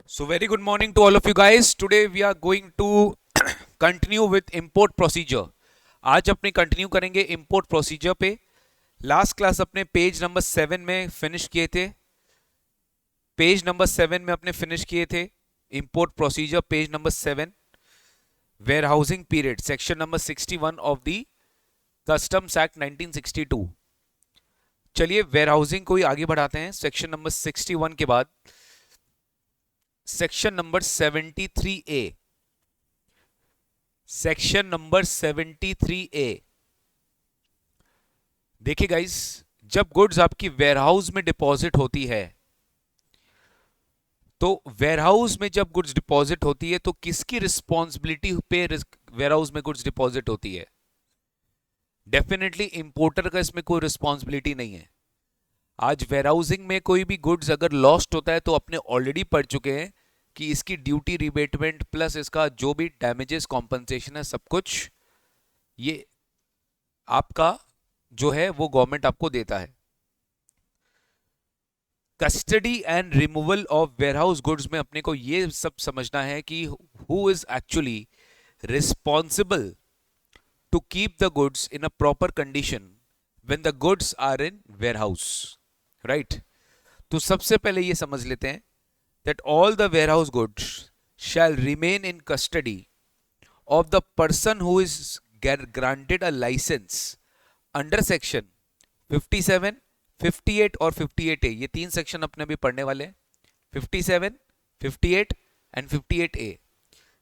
So very good morning to all of you guys. Today we are going to continue with import procedure. आज अपने continue करेंगे import procedure पे. Last class अपने page number 7 में finish किए थे. Page number 7 में अपने फिनिश किए थे import procedure page number 7. warehousing period section number 61 of the Customs Act 1962. चलिए warehousing को ही आगे बढ़ाते हैं. सेक्शन नंबर 61 के बाद section number 73A. Section number 73A. देखिए गाइस, जब गुड्स आपकी वेयरहाउस में डिपॉजिट होती है तो वेयरहाउस में जब गुड्स डिपॉजिट होती है तो किसकी रिस्पॉन्सिबिलिटी पे वेयरहाउस में गुड्स डिपॉजिट होती है? डेफिनेटली इंपोर्टर का इसमें कोई रिस्पॉन्सिबिलिटी नहीं है. आज वेयरहाउसिंग में कोई भी गुड्स अगर लॉस्ट होता है तो अपने ऑलरेडी पढ़ चुके हैं कि इसकी ड्यूटी रिबेटमेंट प्लस इसका जो भी डैमेजेस कॉम्पनसेशन है सब कुछ ये आपका जो है वो गवर्नमेंट आपको देता है. Custody and removal of warehouse goods में अपने को ये सब समझना है कि who is actually responsible to keep the goods in a proper condition when the goods are in warehouse, right? तो सबसे पहले ये समझ लेते हैं that all the warehouse goods shall remain in custody of the person who is granted a license under section 57, 58 और 58A. ये तीन सेक्शन अपने अभी पढ़ने वाले हैं. 57, 58 and 58A.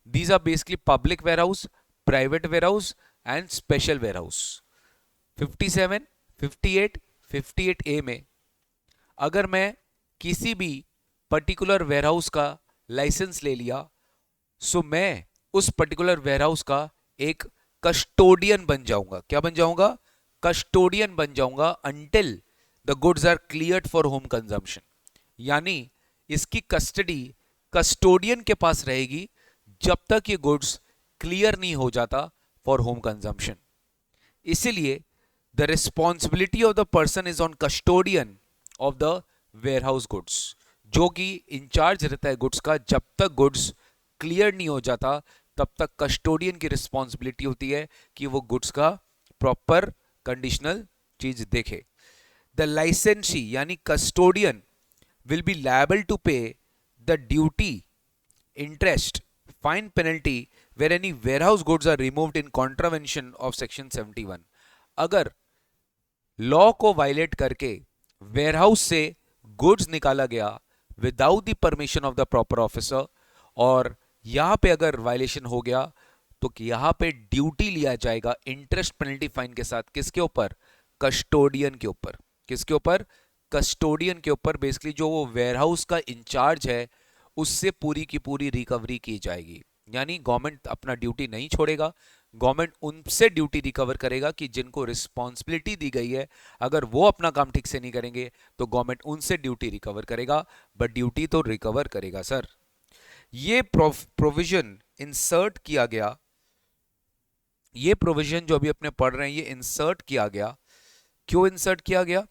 These are basically public warehouse, private warehouse and special warehouse. 57, 58, 58A में अगर मैं किसी भी पर्टिकुलर वेयरहाउस का लाइसेंस ले लिया सो मैं उस पर्टिकुलर वेयरहाउस का एक कस्टोडियन बन जाऊंगा. क्या बन जाऊंगा? कस्टोडियन बन जाऊंगा until the goods are cleared for home consumption. यानी इसकी कस्टडी कस्टोडियन के पास रहेगी जब तक ये गुड्स क्लियर नहीं हो जाता फॉर होम कंजम्पशन. इसीलिए the responsibility of the person is on custodian of the warehouse goods, जो कि इंचार्ज रहता है गुड्स का. जब तक गुड्स क्लियर नहीं हो जाता तब तक कस्टोडियन की रिस्पॉन्सिबिलिटी होती है कि वो गुड्स का प्रॉपर कंडीशनल चीज देखे. द लाइसेंसी यानी custodian will be liable to pay the duty, interest, fine, penalty where any warehouse goods are removed in contravention of section 71. अगर लॉ को वायलेट करके वेयरहाउस से गुड्स निकाला गया without the permission of the proper officer और यहां पे अगर वायलेशन हो गया तो यहां पे ड्यूटी लिया जाएगा इंटरेस्ट, पेनल्टी, फाइन के साथ. किसके ऊपर? कस्टोडियन के ऊपर. किसके ऊपर? कस्टोडियन के ऊपर. बेसिकली जो वो वेयरहाउस का इंचार्ज है उससे पूरी की पूरी रिकवरी की जाएगी. यानी गवर्नमेंट अपना ड्यूटी नहीं छोड़ेगा, गवर्नमेंट उनसे ड्यूटी रिकवर करेगा कि जिनको रिस्पॉन्सिबिलिटी दी गई है अगर वो अपना काम ठीक से नहीं करेंगे तो गवर्नमेंट उनसे ड्यूटी रिकवर करेगा, बट ड्यूटी तो रिकवर करेगा सर. ये प्रोविजन इंसर्ट किया गया, ये प्रोविजन जो अभी अपने पढ़ रहे हैं ये इंसर्ट किया गया. क्यों इंसर्ट किया गया?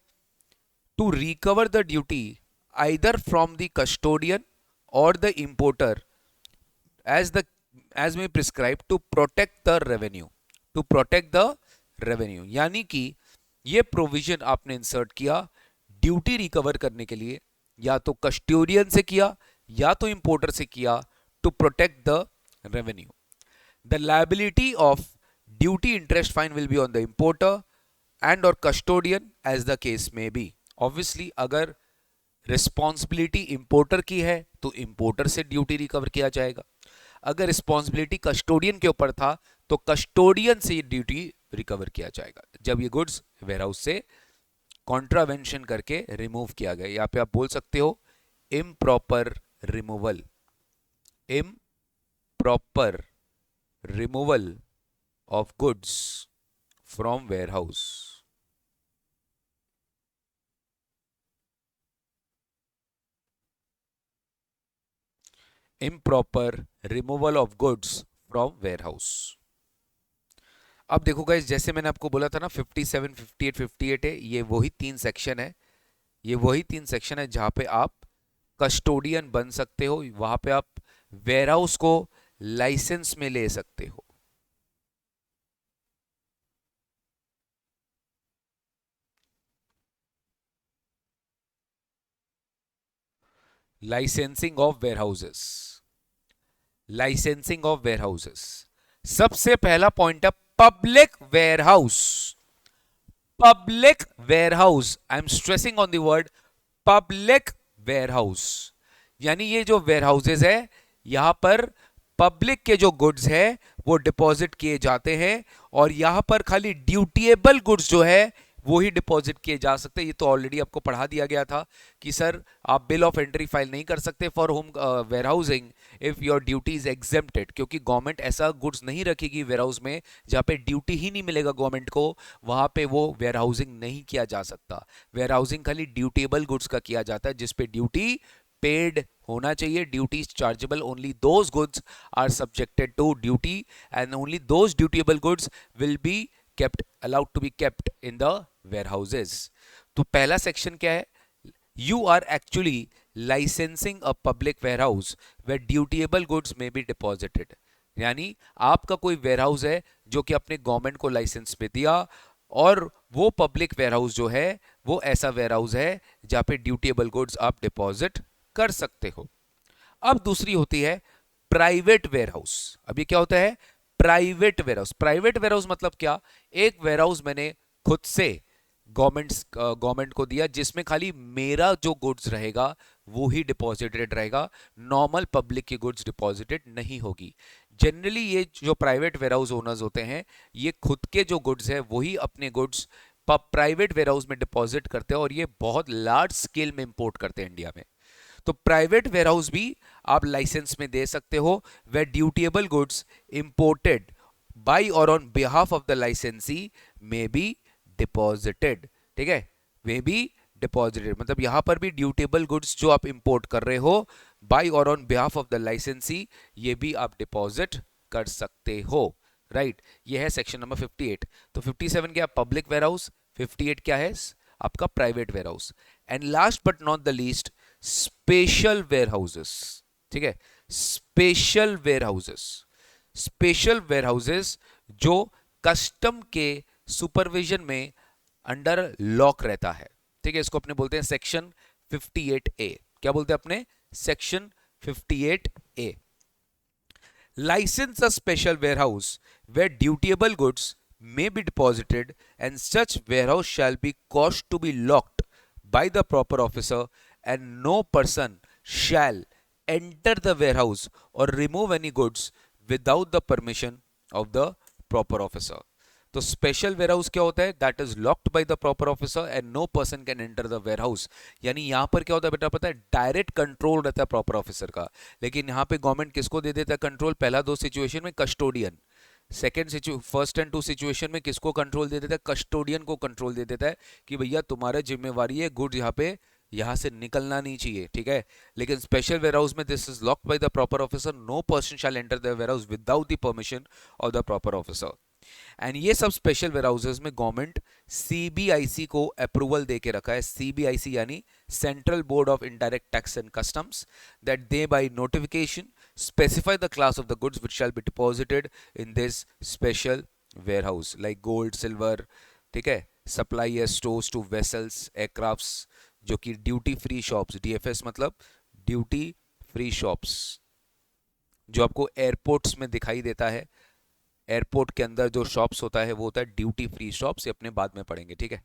To recover the duty either from the custodian और the importer as may prescribe to protect the revenue, to protect the revenue. यानी कि ये प्रोविजन आपने इंसर्ट किया ड्यूटी रिकवर करने के लिए, या तो कस्टोडियन से किया या तो इंपोर्टर से किया, to protect the revenue. The liability of duty, interest, fine will be on the importer and और कस्टोडियन एज द केस में बी. ऑब्वियसली अगर रिस्पॉन्सिबिलिटी इंपोर्टर की है तो इंपोर्टर से ड्यूटी रिकवर किया जाएगा. अगर रिस्पॉन्सिबिलिटी कस्टोडियन के ऊपर था तो कस्टोडियन से ड्यूटी रिकवर किया जाएगा जब ये गुड्स वेयरहाउस से कॉन्ट्रावेंशन करके रिमूव किया गया. यहां पे आप बोल सकते हो improper removal, improper removal of goods from warehouse. Improper removal of goods from warehouse. अब देखो गाइस, जैसे मैंने आपको बोला था ना 57, 58, 58 है, ये वही तीन सेक्शन है, ये वही तीन सेक्शन है जहां पे आप कस्टोडियन बन सकते हो, वहां पे आप वेयरहाउस को लाइसेंस में ले सकते हो। Licensing of warehouses, licensing of warehouses. सबसे पहला पॉइंट है public warehouse. Public warehouse, I am stressing on the word public warehouse, यानी ये जो वेयरहाउसेस है यहां पर पब्लिक के जो गुड्स है वो डिपॉजिट किए जाते हैं, और यहां पर खाली ड्यूटीएबल गुड्स जो है वो ही डिपॉजिट किए जा सकते हैं। ये तो ऑलरेडी आपको पढ़ा दिया गया था कि सर आप बिल ऑफ एंट्री फाइल नहीं कर सकते for home warehousing if your duty is exempted, क्योंकि गवर्नमेंट ऐसा गुड्स नहीं रखेगी वेयरहाउस में जहां पे ड्यूटी ही नहीं मिलेगा गवर्नमेंट को, वहां पे वो वेयरहाउसिंग नहीं किया जा सकता। वेयरहाउसिंग खाली ड्यूटेबल गुड्स का किया जाता है जिसपे ड्यूटी पेड होना चाहिए। Duty is chargeable only those goods are subjected to duty, and only those dutiable goods will be kept allowed to be kept in the warehouses। तो पहला सेक्शन क्या है, you are actually licensing a public warehouse where dutiable goods may be deposited। यानी आपका कोई warehouse है जो कि अपने गवर्नमेंट को लाइसेंस पे दिया, और वो पब्लिक वेयरहाउस जो है वो ऐसा वेयरहाउस है जहां पे ड्यूटेबल गुड्स आप डिपॉजिट कर सकते हो। अब दूसरी होती है प्राइवेट वेयरहाउस। अब ये क्या होता है, प्राइवेट वेयरहाउस। प्राइवेट वेयरहाउस मतलब क्या, एक वेयरहाउस मैंने खुद से गवर्नमेंट को दिया जिसमें खाली मेरा जो गुड्स रहेगा वो ही डिपॉजिटेड रहेगा, नॉर्मल पब्लिक की गुड्स डिपॉजिटेड नहीं होगी। जनरली ये जो प्राइवेट वेयरहाउस ओनर्स होते हैं ये खुद के जो गुड्स है वही अपने गुड्स प्राइवेट वेयरहाउस में डिपॉजिट करते हैं, और ये बहुत लार्ज स्केल में इंपोर्ट करते हैं इंडिया में। तो प्राइवेट वेयरहाउस भी आप लाइसेंस में दे सकते हो वे ड्यूटेबल गुड्स इंपोर्टेड बाय और ऑन बिहाफ ऑफ द लाइसेंसी मे बी डिपॉजिटेड। ठीक है, मे बी डिपॉजिटेड मतलब यहां पर भी ड्यूटेबल गुड्स जो आप इंपोर्ट कर रहे हो बाय और ऑन बिहाफ ऑफ द लाइसेंसी ये भी आप डिपॉजिट कर सकते हो। राइट, ये है सेक्शन नंबर 58। तो 57 क्या, पब्लिक वेयरहाउस। 58 क्या है, आपका private warehouse. And last but not the least, special warehouses. ठीक है, स्पेशल वेयरहाउसेस। स्पेशल वेयरहाउसेस जो कस्टम के सुपरविजन में अंडर लॉक रहता है। ठीक है, इसको अपने बोलते हैं सेक्शन 58A। क्या बोलते हैं अपने, section 58A। License a special warehouse where dutiable goods may be deposited, and such warehouse shall be caused to be locked by the proper officer, and no person shall enter the warehouse or remove any goods without the permission of the proper officer। तो special warehouse क्या होता है, that is locked by the proper officer and no person can enter the warehouse. यानी यहां पर क्या होता है बेटा पता है, डायरेक्ट कंट्रोल रहता है प्रॉपर ऑफिसर का, लेकिन यहां पे गवर्नमेंट किसको दे देता है कंट्रोल, पहला दो सिचुएशन में custodian, second first and two situation में किसको कंट्रोल दे देता है, कस्टोडियन को कंट्रोल दे देता है कि भैया तुम्हारा जिम्मेवारी है गुड यहाँ पे यहां से निकलना नहीं चाहिए। ठीक है, लेकिन स्पेशल वेयरहाउस में this is locked by the proper officer, no person shall enter the warehouse without the permission of the proper officer. And ये सब स्पेशल वेयरहाउसेस में गवर्नमेंट सीबीआईसी को अप्रूवल देके रखा है। सीबीआईसी यानी central board of indirect tax and customs, that they by notification specify the class of the goods which shall be deposited in this special warehouse like gold silver. ठीक है, supply a stores to vessels aircrafts, जो कि duty free shops, DFS मतलब duty free shops, जो आपको airports में दिखाई देता है। एयरपोर्ट के अंदर जो शॉप्स होता है वो होता है ड्यूटी फ्री शॉप्स, ये अपने बाद में पढ़ेंगे। ठीक है,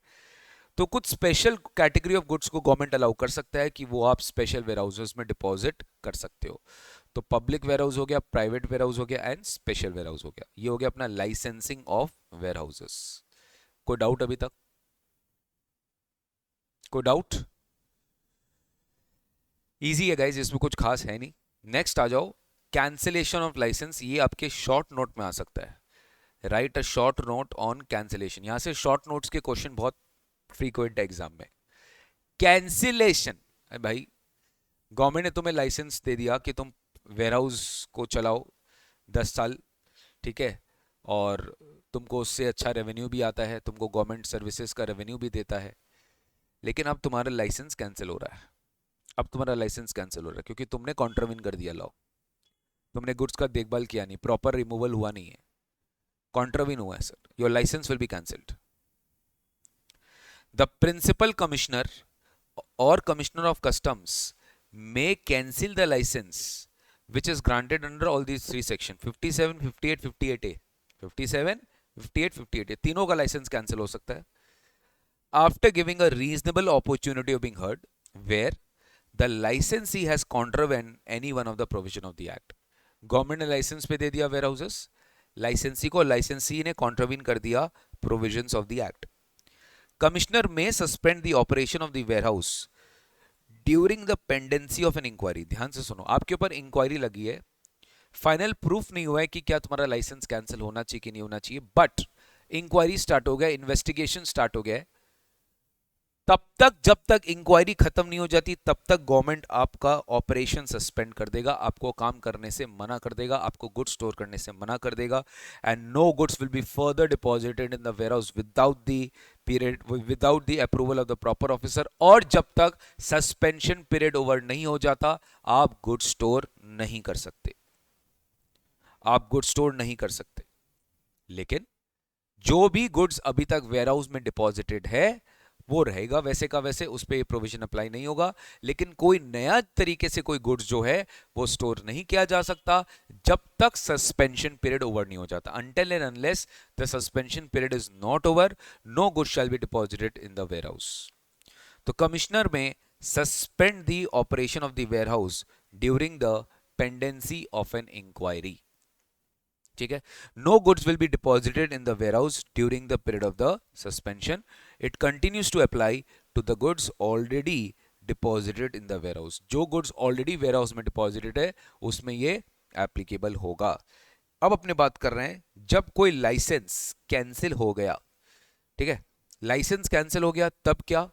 तो कुछ स्पेशल कैटेगरी ऑफ गुड्स को गवर्नमेंट अलाउ कर सकता है कि वो आप स्पेशल वेयरहाउसेस में डिपॉजिट कर सकते हो। तो पब्लिक वेयरहाउस हो गया, प्राइवेट वेयरहाउस हो गया एंड स्पेशल वेयरहाउस हो गया। ये हो गया अपना लाइसेंसिंग ऑफ वेयरहाउसेस। कोई डाउट अभी तक, कोई डाउट? इजी है गाइज, इसमें कुछ खास है नहीं। नेक्स्ट आ जाओ, कैंसिलेशन ऑफ लाइसेंस। ये आपके शॉर्ट नोट में आ सकता है, write a short note on cancellation. यहां से शॉर्ट नोट्स के क्वेश्चन बहुत फ्रीक्वेंट है एग्जाम में। कैंसिलेशन, भाई गवर्नमेंट ने तुम्हें लाइसेंस दे दिया कि तुम वेयरहाउस को चलाओ 10 साल, ठीक है, और तुमको उससे अच्छा रेवेन्यू भी आता है, तुमको गवर्नमेंट सर्विसेज का रेवेन्यू भी देता है, लेकिन अब तुम्हारा लाइसेंस कैंसिल हो रहा है। अब तुम्हारा लाइसेंस कैंसिल हो रहा है क्योंकि तुमने कॉन्ट्राविन कर दिया लॉ, तुमने गुड्स का देखभाल किया नहीं, प्रॉपर रिमूवल हुआ नहीं है, कॉन्ट्राविन हुआ है sir, your licence will be cancelled. The principal commissioner और commissioner of customs may cancel the license which is granted under all these three sections 57, 58, 58A. 57, 58, 58A तीनों का लाइसेंस कैंसिल हो सकता है after giving a reasonable opportunity of being heard where the licensee has contravened any one of the provision of the act. Government ने licence पे दे दिया where houses, लाइसेंसी को, लाइसेंसी ने कॉन्ट्रावीन कर दिया provisions of the act. Commissioner may suspend the operation of the warehouse during the pendency of an inquiry. ध्यान से सुनो, आपके ऊपर इंक्वायरी लगी है, फाइनल प्रूफ नहीं हुआ है कि क्या तुम्हारा लाइसेंस कैंसिल होना चाहिए कि नहीं होना चाहिए, बट इंक्वायरी स्टार्ट हो गया, इन्वेस्टिगेशन स्टार्ट हो गया है. तब तक, जब तक इंक्वायरी खत्म नहीं हो जाती तब तक गवर्नमेंट आपका ऑपरेशन सस्पेंड कर देगा, आपको काम करने से मना कर देगा, आपको गुड्स स्टोर करने से मना कर देगा. And no goods will be further deposited in the warehouse without the period, without the approval of the proper officer. और जब तक सस्पेंशन पीरियड ओवर नहीं हो जाता आप गुड्स स्टोर नहीं कर सकते, आप गुड्स स्टोर नहीं कर सकते. लेकिन जो भी गुड्स अभी तक वेयरहाउस में डिपॉजिटेड है वो रहेगा वैसे का वैसे, उस पर प्रोविजन अप्लाई नहीं होगा. लेकिन कोई नया तरीके से कोई गुड्स जो है वो स्टोर नहीं किया जा सकता जब तक सस्पेंशन पीरियड ओवर नहीं हो जाता. Until and unless the suspension period is not over, no goods shall be deposited in the warehouse. तो commissioner may suspend the operation of the warehouse during the pendency of an inquiry. ठीक है, no goods will be deposited in the warehouse during the period of the suspension. It continues to apply to the goods already deposited in the warehouse. जो goods already warehouse में deposited है उसमें ये applicable होगा. अब अपने बात कर रहे हैं जब कोई लाइसेंस कैंसिल हो गया, ठीक है, लाइसेंस कैंसिल हो गया तब क्या,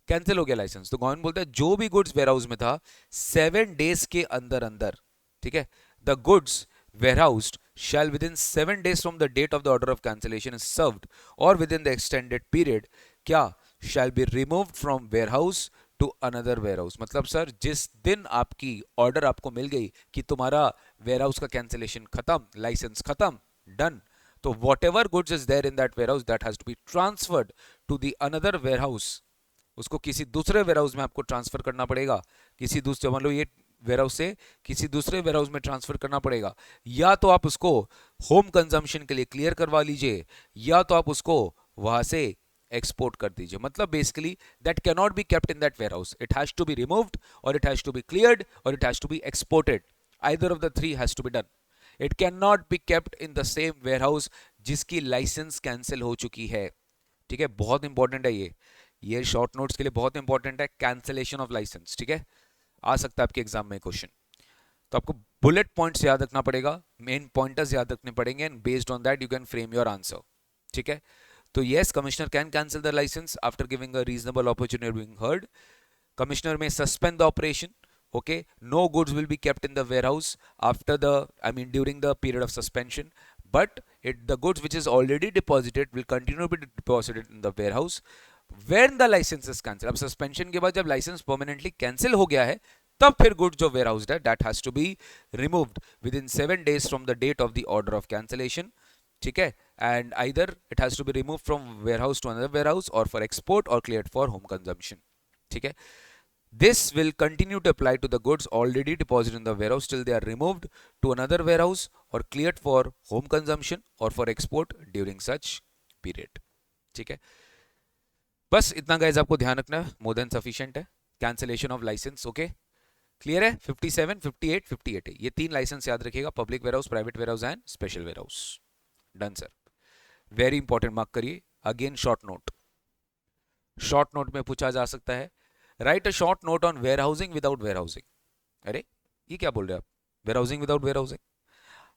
कैंसिल हो गया लाइसेंस तो गवर्नमेंट बोलता है जो भी गुड्स वेयरहाउस में था 7 डेज के अंदर अंदर, ठीक है, the goods warehoused shall within 7 days from the date of the order of cancellation is served or within the extended period क्या shall be removed from warehouse to another warehouse. मतलब sir जिस दिन आपकी ऑर्डर आपको मिल गई कि तुम्हारा warehouse का कैंसिलेशन खत्म, लाइसेंस खत्म, डन, तो whatever goods is there in that warehouse that has to be transferred to the another warehouse. उसको किसी दूसरे वेयरहाउस में आपको ट्रांसफर करना पड़ेगा, किसी दूसरे, मान लो ये वेयरहाउस से किसी दूसरे वेयरहाउस में ट्रांसफर करना पड़ेगा, या तो आप उसको होम कंजम्पशन के लिए क्लियर करवा लीजिए या तो आप उसको वहां से एक्सपोर्ट कर दीजिए. मतलब basically that can not be kept in that warehouse, it has to be removed और it has to be cleared और it has to be exported. Either of the three has to be done. It can not be kept in the same warehouse जिसकी licence cancel हो चुकी है. ठीक है, बहुत important है ये शॉर्ट नोट्स के लिए बहुत इंपॉर्टेंट है. कैंसिलेशन ऑफ लाइसेंस, ठीक है, आ सकता है आपके एग्जाम में क्वेश्चन, तो आपको बुलेट पॉइंट्स याद रखना पड़ेगा, मेन पॉइंटर्स याद रखने पड़ेंगे and based on that you can frame your answer. ठीक है, तो yes, commissioner can cancel the licence after giving a reasonable opportunity being heard. Commissioner may suspend the operation. Okay, no goods will be kept in the warehouse after during the period of suspension, but the goods which is already deposited will continue to be deposited in the warehouse when the license is cancelled. अब suspension के बाद जब license permanently cancel हो गया है तब फिर goods जो warehoused है that has to be removed within 7 days from the date of the order of cancellation. ठीक है, and either it has to be removed from warehouse to another warehouse or for export or cleared for home consumption. ठीक है, this will continue to apply to the goods already deposited in the warehouse till they are removed to another warehouse or cleared for home consumption or for export during such period. ठीक है, बस इतना guys आपको ध्यान रखना है, more than sufficient है. Cancellation of licence, okay, clear है. 57, 58, 58 है, ये तीन लाइसेंस याद रखिएगा, public warehouse, private warehouse and special warehouse. Done sir, very important, mark करिए. Again short note, short note में पूछा जा सकता है, write a short note on warehousing without warehousing. अरे ये क्या बोल रहे हैं आप, वेयरहाउसिंग विदाउट वेयरहाउसिंग.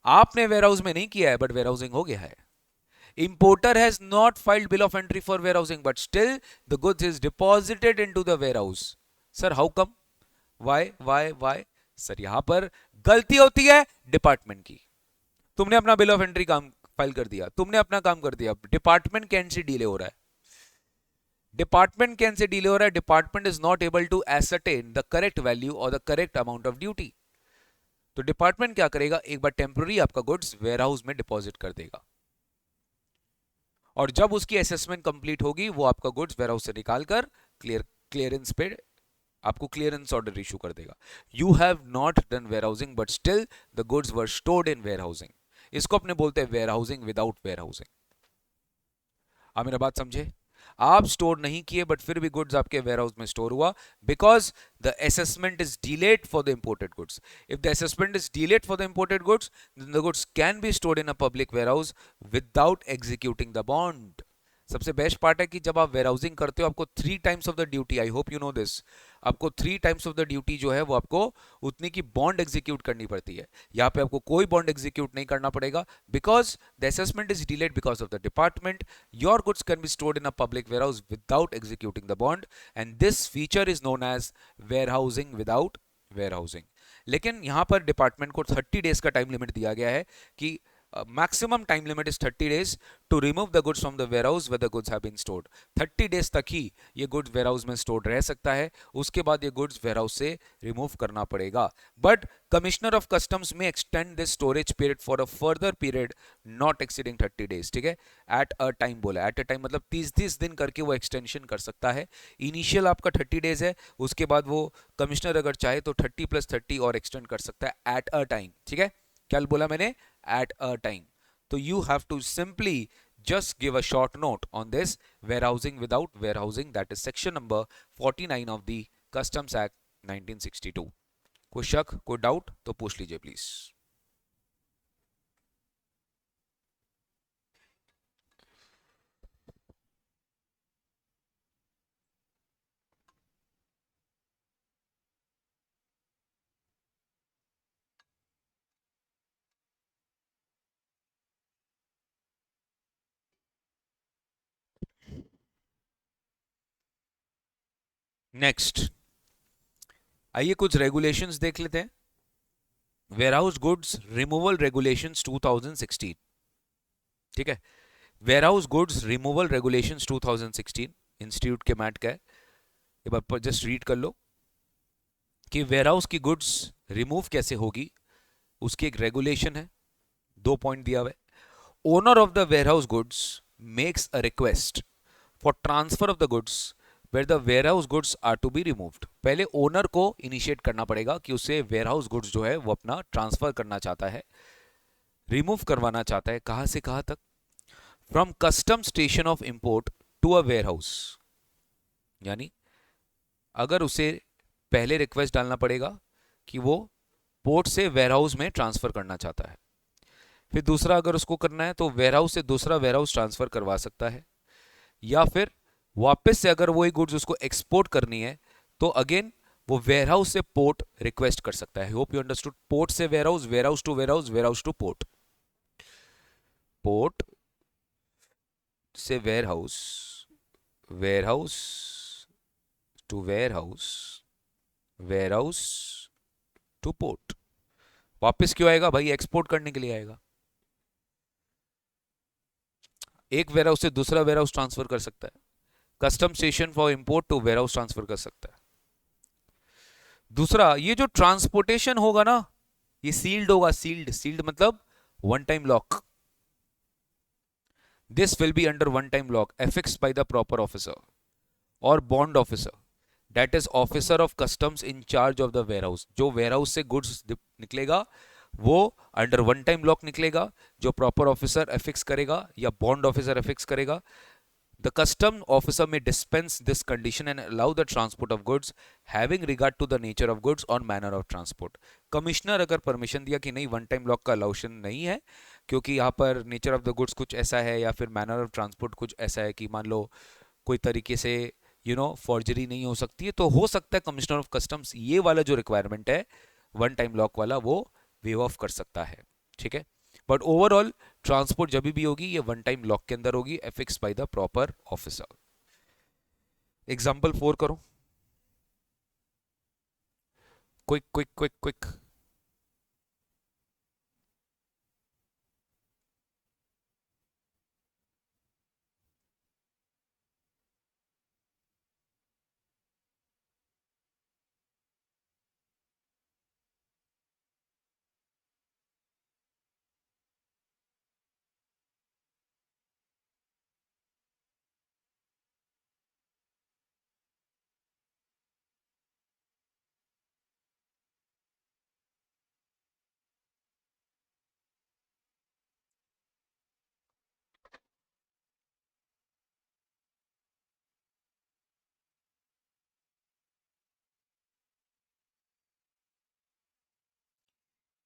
आपने वेयरहाउस में नहीं किया है बट वेयरहाउसिंग हो गया है. Importer has not filed bill of entry for warehousing but still the goods is deposited into the warehouse. Sir, how come? Why? Sir यहां पर गलती होती है डिपार्टमेंट की. तुमने अपना बिल ऑफ एंट्री काम फाइल कर दिया, तुमने अपना काम कर दिया, डिपार्टमेंट के एंड से डिले हो रहा है. डिपार्टमेंट कैन से डिले हो रहा है, department is not able to ascertain the correct value और the correct amount of duty. तो डिपार्टमेंट क्या करेगा, एक बार टेम्पररी आपका गुड्स वेयरहाउस में डिपॉजिट कर देगा, और जब उसकी असेसमेंट कंप्लीट होगी वो आपका गुड्स वेयरहाउस से निकालकर क्लियरेंस पे आपको क्लियरेंस ऑर्डर इशू कर देगा। You have not done warehousing but still the goods were stored in warehousing. इसको अपने बोलते हैं वेयरहाउसिंग विदाउट वेयरहाउसिंग। आप मेरा बात समझे, आप स्टोर नहीं किए बट फिर भी गुड्स आपके वेयरहाउस में स्टोर हुआ, because the assessment is delayed for the imported goods. If the assessment is delayed for the imported goods, then the goods can be stored in a public warehouse without executing the bond. सबसे best part है कि जब आप warehousing करते हो आपको 3 times of the duty, I hope you know this, आपको 3 times of the duty जो है वो आपको उतनी की बॉन्ड एग्जीक्यूट करनी पड़ती है। यहाँ पे आपको कोई बॉन्ड एग्जीक्यूट नहीं करना पड़ेगा, because the assessment is delayed because of the department. Your goods can be stored in a public warehouse without executing the bond, and this feature is known as warehousing without warehousing. लेकिन यहाँ पर department को 30 days का time limit दिया गया है कि maximum time limit is 30 days to remove the goods from the warehouse where the goods have been stored। 30 days तक ही ये गुड्स वेयरहाउस में स्टोर्ड रह सकता है, उसके बाद ये गुड्स वेयरहाउस से रिमूव करना पड़ेगा। बट कमिश्नर ऑफ कस्टम्स में extend this storage period for a further period not exceeding 30 days. ठीक है, एट अ टाइम बोला, एट अ टाइम मतलब 30 दिन करके वो एक्सटेंशन कर सकता है। इनिशियल आपका 30 डेज है, उसके बाद वो कमिश्नर अगर चाहे तो 30 + 30 और एक्सटेंड कर सकता है एट अ टाइम। ठीक है, क्या बोला मैंने, at a time। तो you have to simply just give a short note on this warehousing without warehousing, that is section number 49 of the Customs Act 1962। कोई शक कोई डाउट तो पूछ लीजिए प्लीज। नेक्स्ट आइए कुछ रेगुलेशंस देख लेते हैं। Warehouse goods removal regulations 2016। ठीक है, warehouse goods removal regulations 2016 institute के मैट का है, एक बार जस्ट रीड कर लो कि वेयरहाउस की गुड्स रिमूव कैसे होगी। उसकी एक रेगुलेशन है, 2 पॉइंट दिया हुआ है। Owner of the warehouse goods makes a request for transfer of the goods where the warehouse goods are to be removed. पहले ओनर को इनिशिएट करना पड़ेगा कि उसे वेयरहाउस गुड्स जो है वो अपना ट्रांसफर करना चाहता है, रिमूव करवाना चाहता है। कहां से कहां तक, from custom station of import to a warehouse. यानी अगर उसे पहले रिक्वेस्ट डालना पड़ेगा कि वो पोर्ट से वेयरहाउस में ट्रांसफर करना चाहता है, फिर दूसरा अगर उसको करना है तो वेयरहाउस से दूसरा वेयरहाउस ट्रांसफर करवा सकता है, या फिर वापस से अगर वही गुड्स उसको एक्सपोर्ट करनी है तो अगेन वो वेयरहाउस से पोर्ट रिक्वेस्ट कर सकता है। होप यू अंडरस्टूड, पोर्ट से warehouse, warehouse to warehouse, warehouse to port, port से warehouse, warehouse to warehouse, warehouse to port. वापस क्यों आएगा भाई, एक्सपोर्ट करने के लिए आएगा। एक वेयरहाउस से दूसरा वेयरहाउस ट्रांसफर कर सकता है, custom station for import to warehouse transfer कर सकता है। दूसरा, ये जो ट्रांसपोर्टेशन होगा ना ये सील्ड होगा, सील्ड, सील्ड मतलब one time lock. This will be under one time lock affixed by the proper officer or bond officer, that is officer of customs in charge of the warehouse। जो warehouse से goods निकलेगा वो under one time lock निकलेगा, जो proper officer affix करेगा या bond officer affix करेगा। The custom officer may dispense this condition and allow the transport of goods having regard to the nature of goods or manner of transport। Commissioner अगर permission दिया कि नहीं one time lock का अलाउशन नहीं है क्योंकि यहाँ पर नेचर ऑफ द गुड्स कुछ ऐसा है या फिर मैनर ऑफ ट्रांसपोर्ट कुछ ऐसा है कि मान लो कोई तरीके से फॉर्जरी नहीं हो सकती है, तो हो सकता है कमिश्नर ऑफ कस्टम्स ये वाला जो रिक्वायरमेंट है वन टाइम लॉक वाला वो वेव ऑफ कर सकता है। ठीक है, बट ओवरऑल ट्रांसपोर्ट जब भी होगी ये वन टाइम लॉक के अंदर होगी, affix bye the proper officer. Example 4 करो, quick quick quick quick.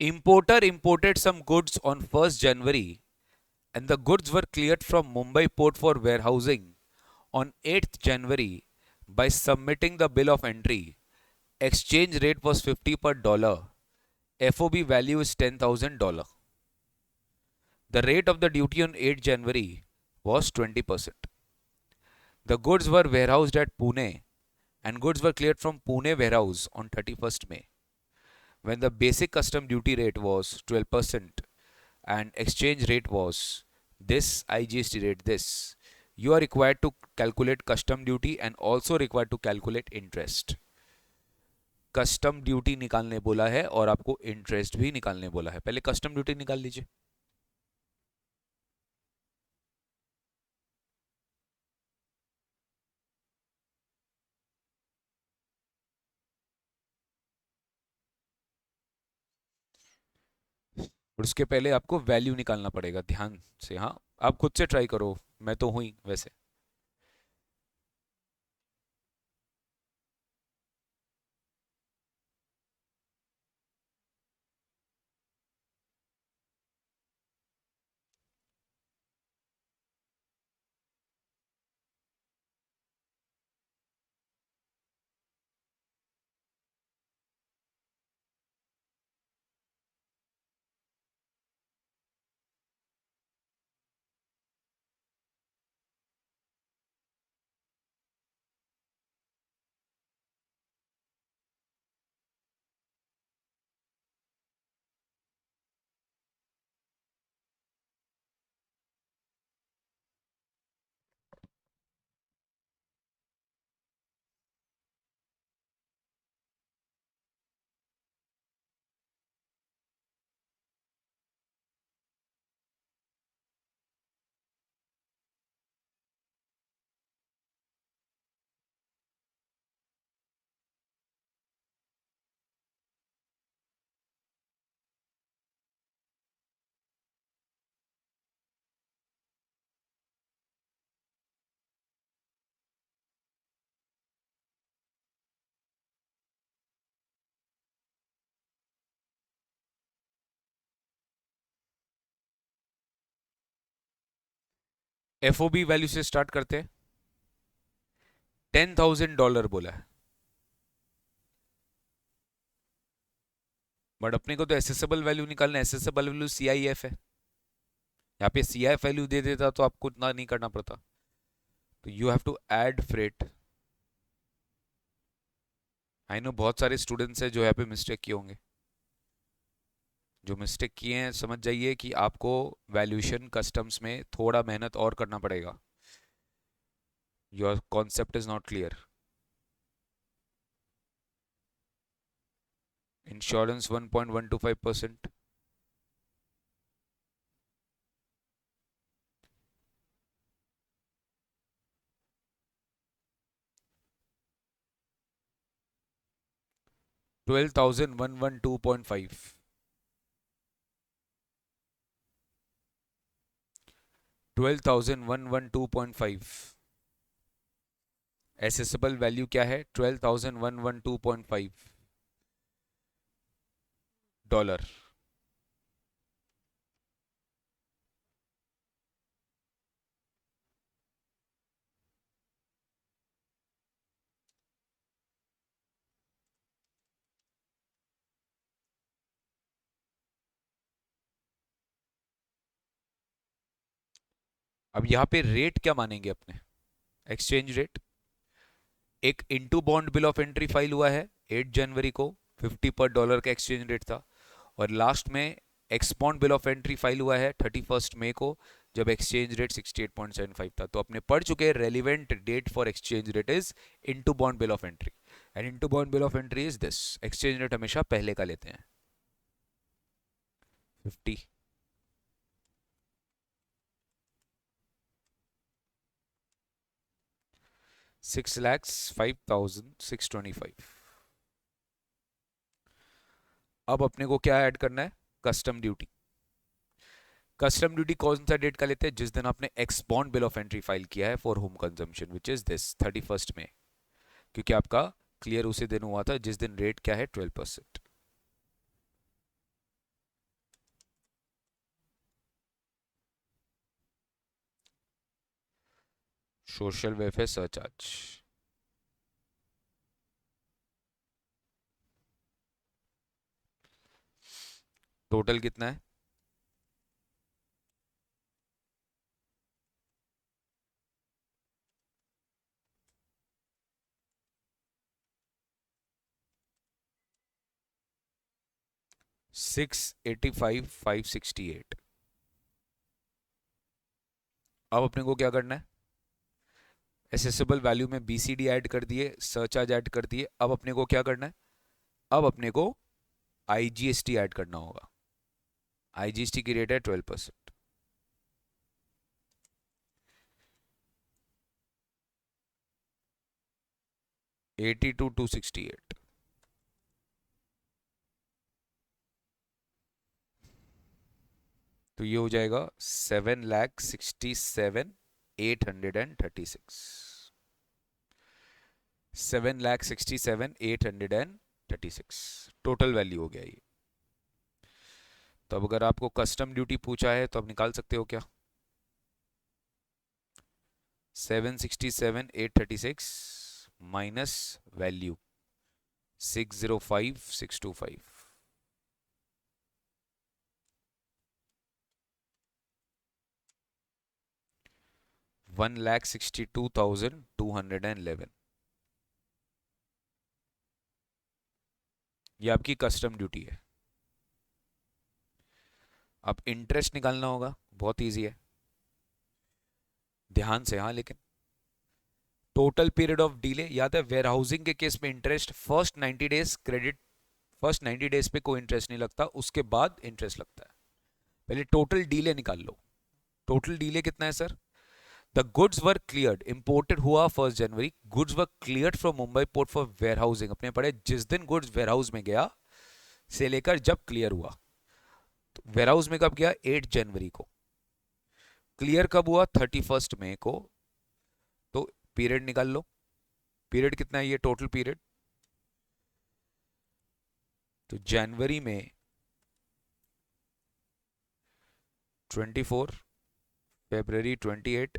Importer imported some goods on 1st January and the goods were cleared from Mumbai port for warehousing on 8th January by submitting the bill of entry. Exchange rate was 50 per dollar. FOB value is $10,000. The rate of the duty on 8th January was 20%. The goods were warehoused at Pune and goods were cleared from Pune warehouse on 31st May. When the basic custom duty rate was 12% and exchange rate was this, IGST rate this, you are required to calculate custom duty and also required to calculate interest. Custom duty निकालने बोला है और आपको interest भी निकालने बोला है. पहले कस्टम ड्यूटी निकाल लीजिए. और उसके पहले आपको वैल्यू निकालना पड़ेगा ध्यान से. हाँ, आप खुद से ट्राई करो, मैं तो हुई वैसे. FOB वैल्यू से स्टार्ट करते हैं. $10,000 बोला है, बट अपने को तो एसेसेबल वैल्यू निकालना है. एसेसेबल वैल्यू CIF है. यहाँ पे CIF वैल्यू दे देता तो आपको इतना नहीं करना पड़ता. तो you have to add freight. I know बहुत सारे स्टूडेंट्स हैं जो यहाँ पे मिस्टेक किए होंगे. जो मिस्टेक किए हैं समझ जाइए कि आपको वैल्यूएशन कस्टम्स में थोड़ा मेहनत और करना पड़ेगा. Your concept is not clear. Insurance 1.125%. $12,112.5. 12,112.5. Assessable value क्या है? $12,112.5. अब यहां पे रेट क्या मानेंगे अपने? Exchange rate. एक into bond bill of entry file हुआ है 8 जनवरी को, 50 पर डॉलर का एक्सचेंज रेट था. और लास्ट में एक्सपॉन्ड बिल ऑफ एंट्री फाइल हुआ है 31 मई को, जब एक्सचेंज रेट 68.75 था. तो अपने पढ़ चुके हैं relevant date for exchange rate is into bond bill of entry. And into bond bill of entry is this. Exchange rate हमेशा पहले का लेते हैं 50. $6,05,625. अब अपने को क्या ऐड करना है? Custom duty. कस्टम ड्यूटी कौन सा डेट का लेते हैं? जिस दिन आपने एक्सपॉन्ड बिल ऑफ एंट्री फाइल किया है for home consumption, which is this 31 में. क्योंकि आपका क्लियर उसी दिन हुआ था जिस दिन रेट क्या है? 12%. Social welfare surcharge. टोटल कितना है? 685,568। अब अपने को क्या करना है? एसेसिबल वैल्यू में बीसीडी ऐड कर दिए, सरचार्ज ऐड कर दिए। अब अपने को क्या करना है? अब अपने को आईजीएसटी ऐड करना होगा। आईजीएसटी की रेट है 12%। 82,268। तो ये हो जाएगा 7,67,836। 7,67,836 टोटल वैल्यू हो गया ये। तो अब अगर आपको कस्टम ड्यूटी पूछा है तो आप निकाल सकते हो क्या? 767,836 माइनस वैल्यू 605,625। 1,62,211। ये आपकी कस्टम ड्यूटी है। अब इंटरेस्ट निकालना होगा, बहुत इजी है, ध्यान से हाँ। लेकिन टोटल पीरियड ऑफ डीले याद है, वेयर हाउसिंग के केस में interest first 90 days credit, first 90 days पे कोई इंटरेस्ट नहीं लगता, उसके बाद इंटरेस्ट लगता है। पहले टोटल डीले निकाल लो। टोटल डीले कितना है sir? The goods were cleared, imported हुआ 1 जनवरी, goods were cleared from Mumbai port for warehousing. अपने पढ़े जिस दिन गुड्स वेयर हाउस में गया से लेकर जब क्लियर हुआ। तो वेयर हाउस में कब गया? 8 जनवरी को। क्लियर कब हुआ? 31 मई को। तो पीरियड निकाल लो। पीरियड कितना है ये? टोटल पीरियड तो जनवरी में 24, फरवरी 28,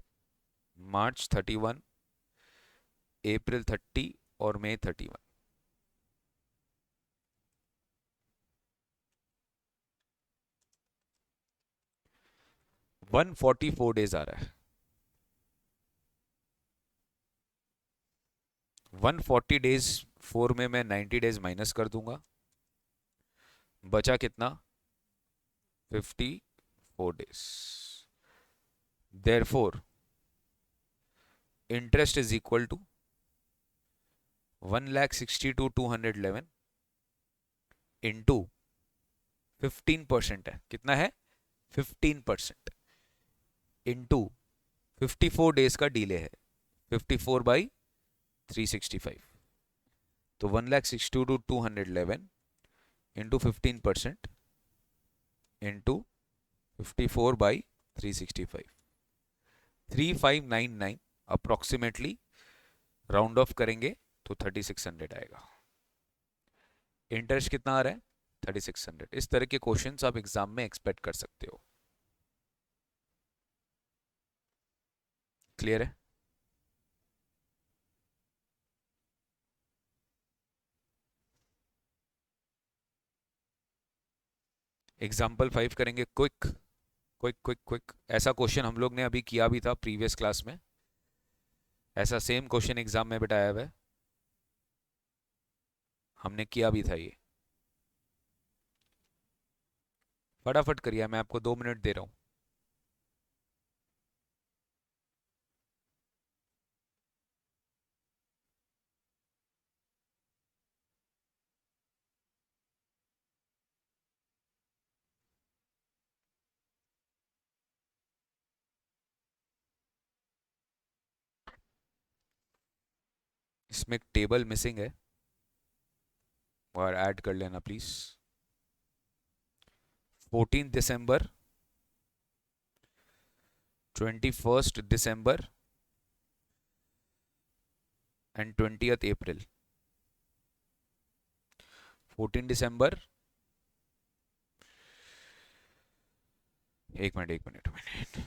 मार्च 31, अप्रैल 30 और मई 31। 144 डेज आ रहा है। 140 डेज 4 में मैं 90 डेज माइनस कर दूंगा, बचा कितना? 54 days. Therefore interest is equal to 1,62,211 into 15% है। कितना है? 15% इंटू 54 डेज का डीले है, 54/365। तो 1,62,211 into 15% into 54/365, 3599 approximately. Round of करेंगे तो 3600 आएगा। इंटरेस्ट कितना आ रहा है? 3600। इस तरह के क्वेश्चंस आप एग्जाम में एक्सपेक्ट कर सकते हो। क्लियर है? एग्जाम्पल 5 करेंगे, क्विक क्विक क्विक क्विक। ऐसा क्वेश्चन हम लोग ने अभी किया भी था प्रीवियस क्लास में। ऐसा सेम क्वेश्चन एग्जाम में बिठाया हुआ है, हमने किया भी था ये। फटाफट करिए, मैं आपको 2 मिनट दे रहा हूं। इसमें एक टेबल मिसिंग है और ऐड कर लेना प्लीज। 14 दिसंबर, 21 दिसंबर एंड 20 अप्रैल। 14 दिसंबर, एक मिनट एक मिनट एक मिनट।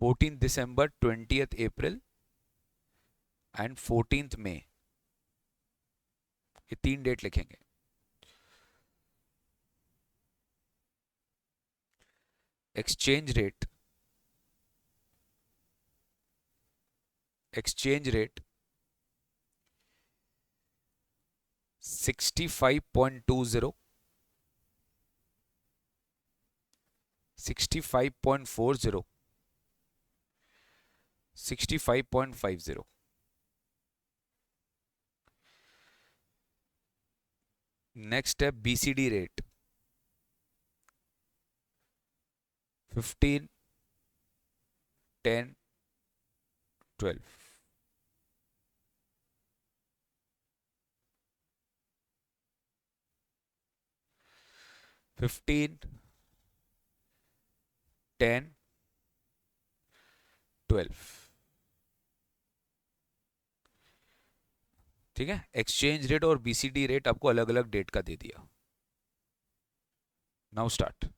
14 दिसंबर, 20 अप्रैल एंड 14 मई, ये 3 डेट लिखेंगे. Exchange rate 65.20, 65.40, 65.50. नेक्स्ट है बीसीडी रेट 15, 10, 12. फिफ्टीन, 10, 12. ठीक है, एक्सचेंज रेट और बीसीडी रेट आपको अलग अलग डेट का दे दिया. Now start.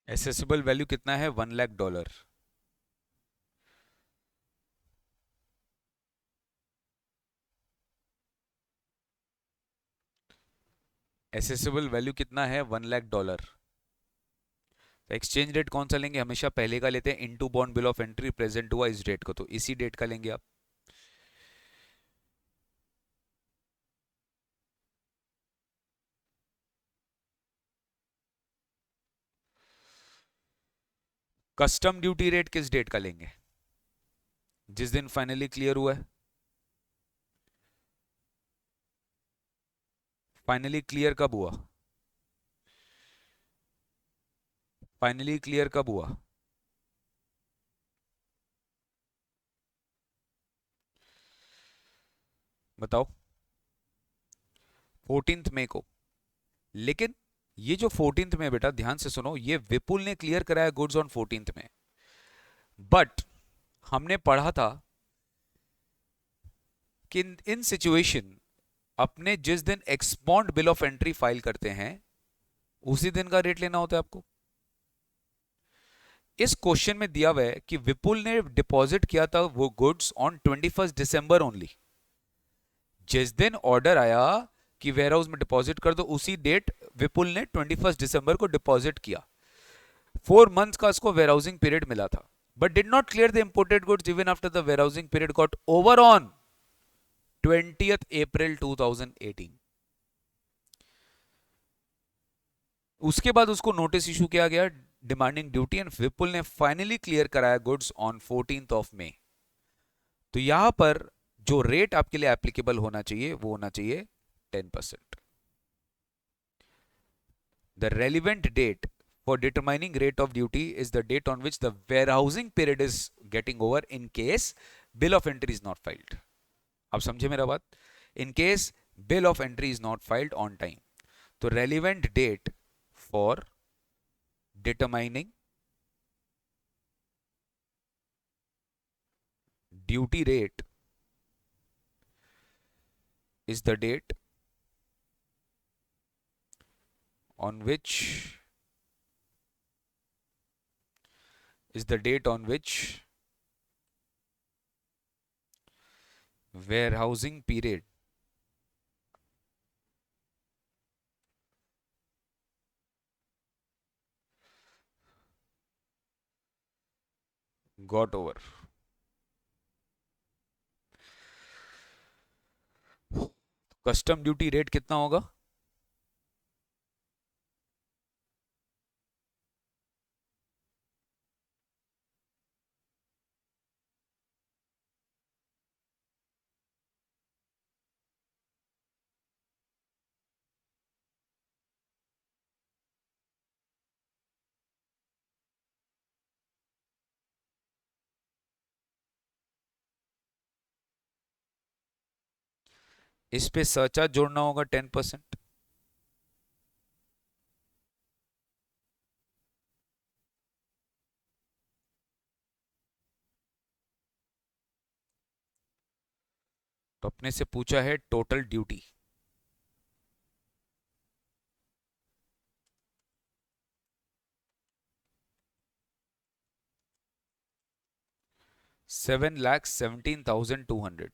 एसेसिबल वैल्यू कितना है? $1 लाख. एसेसिबल वैल्यू कितना है? $1 लाख. एक्सचेंज रेट कौन सा लेंगे? हमेशा पहले का लेते हैं, into bond bill of entry present हुआ इस डेट को, तो इसी डेट का लेंगे आप. कस्टम ड्यूटी रेट किस डेट का लेंगे? जिस दिन फाइनली क्लियर हुआ है. फाइनली क्लियर कब हुआ? फाइनली क्लियर कब हुआ? बताओ. 14 मई को. लेकिन ये जो 14 में, बेटा ध्यान से सुनो, ये विपुल ने क्लियर कराया गुड्स ऑन 14 में. बट हमने पढ़ा था कि इन सिचुएशन अपने जिस दिन एक्सपॉन्ड बिल ऑफ एंट्री फाइल करते हैं उसी दिन का रेट लेना होता है आपको. इस क्वेश्चन में दिया हुआ है कि विपुल ने डिपॉजिट किया था वो गुड्स ऑन 21 दिसंबर ओनली. जिस दिन ऑर्डर आया कि वेयर हाउस में डिपॉजिट कर दो, उसी डेट विपुल ने 21 दिसंबर को डिपॉजिट किया. 4 मंथ्स का उसको वेयर हाउसिंग पीरियड मिला था, but did not clear the imported goods even after the warehousing period got over on 20 April 2018. उसके बाद उसको नोटिस इशू किया गया डिमांडिंग ड्यूटी, एंड विपुल ने फाइनली क्लियर कराया गुड्स ऑन 14 मई. तो यहां पर जो रेट आपके लिए एप्लीकेबल होना चाहिए वो होना चाहिए 10%. The relevant date for determining rate of duty is the date on which the warehousing period is getting over in case bill of entry is not filed. आप समझे मेरा बात? In case bill of entry is not filed on time. तो relevant date for determining duty rate is the date on which is the date on which warehousing period got over. Custom duty rate कितना होगा? इस पे surcharge जोड़ना होगा 10%। तो अपने से पूछा है total duty. $7,17,200।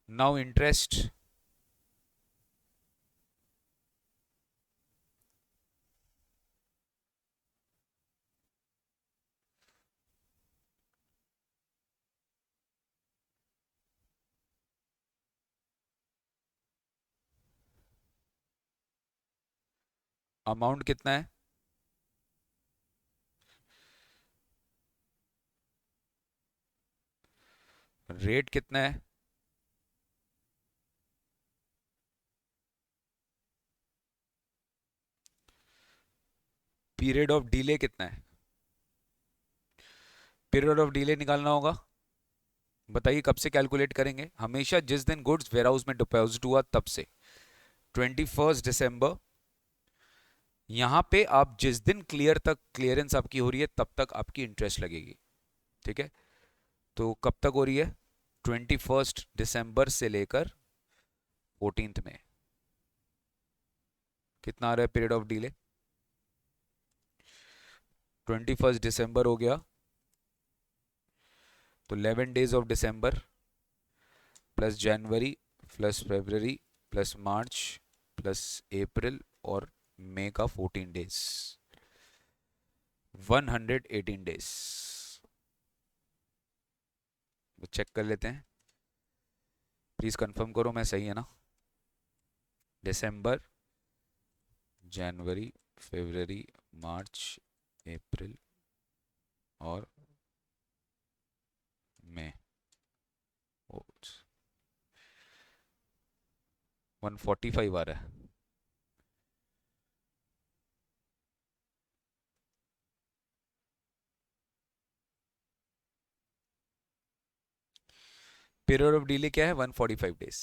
Now interest amount कितना है? रेट कितना है? पीरियड ऑफ डिले कितना है? पीरियड ऑफ डिले निकालना होगा। बताइए कब से कैलकुलेट करेंगे? हमेशा जिस दिन गुड्स वेयरहाउस में डिपॉजिट हुआ तब से। 21 दिसंबर। यहां पे आप जिस दिन क्लियरेंस आपकी हो रही है तब तक आपकी इंटरेस्ट लगेगी। ठीक है, तो कब तक हो रही है? 21 दिसंबर से लेकर 14 मई। कितना आ रहा है पीरियड ऑफ डिले? 21 दिसंबर हो गया तो 11 डेज ऑफ दिसंबर प्लस जनवरी प्लस फरवरी प्लस मार्च प्लस अप्रैल और मई का 14 डेज, 118 डेज। चेक कर लेते हैं, प्लीज कंफर्म करो मैं सही है ना। दिसंबर, जनवरी, फरवरी, मार्च, अप्रैल और मई। 145 आ रहा है। पीरियड ऑफ डिले क्या है? 145 days.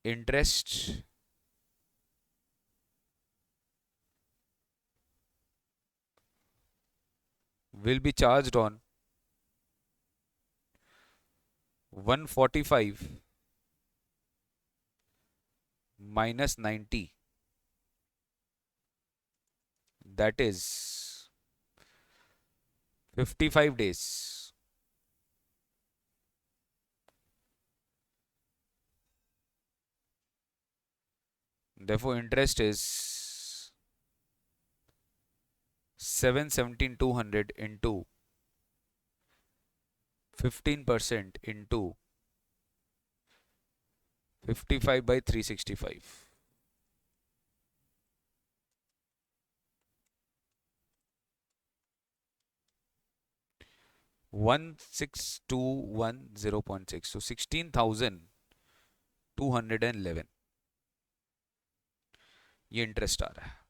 Interest will be charged on 145 minus 90, that is 55 days। Therefore interest is 717,200 into 15% into 55 by 365। 16,210.6, so 16,211 ये इंटरेस्ट आ रहा है।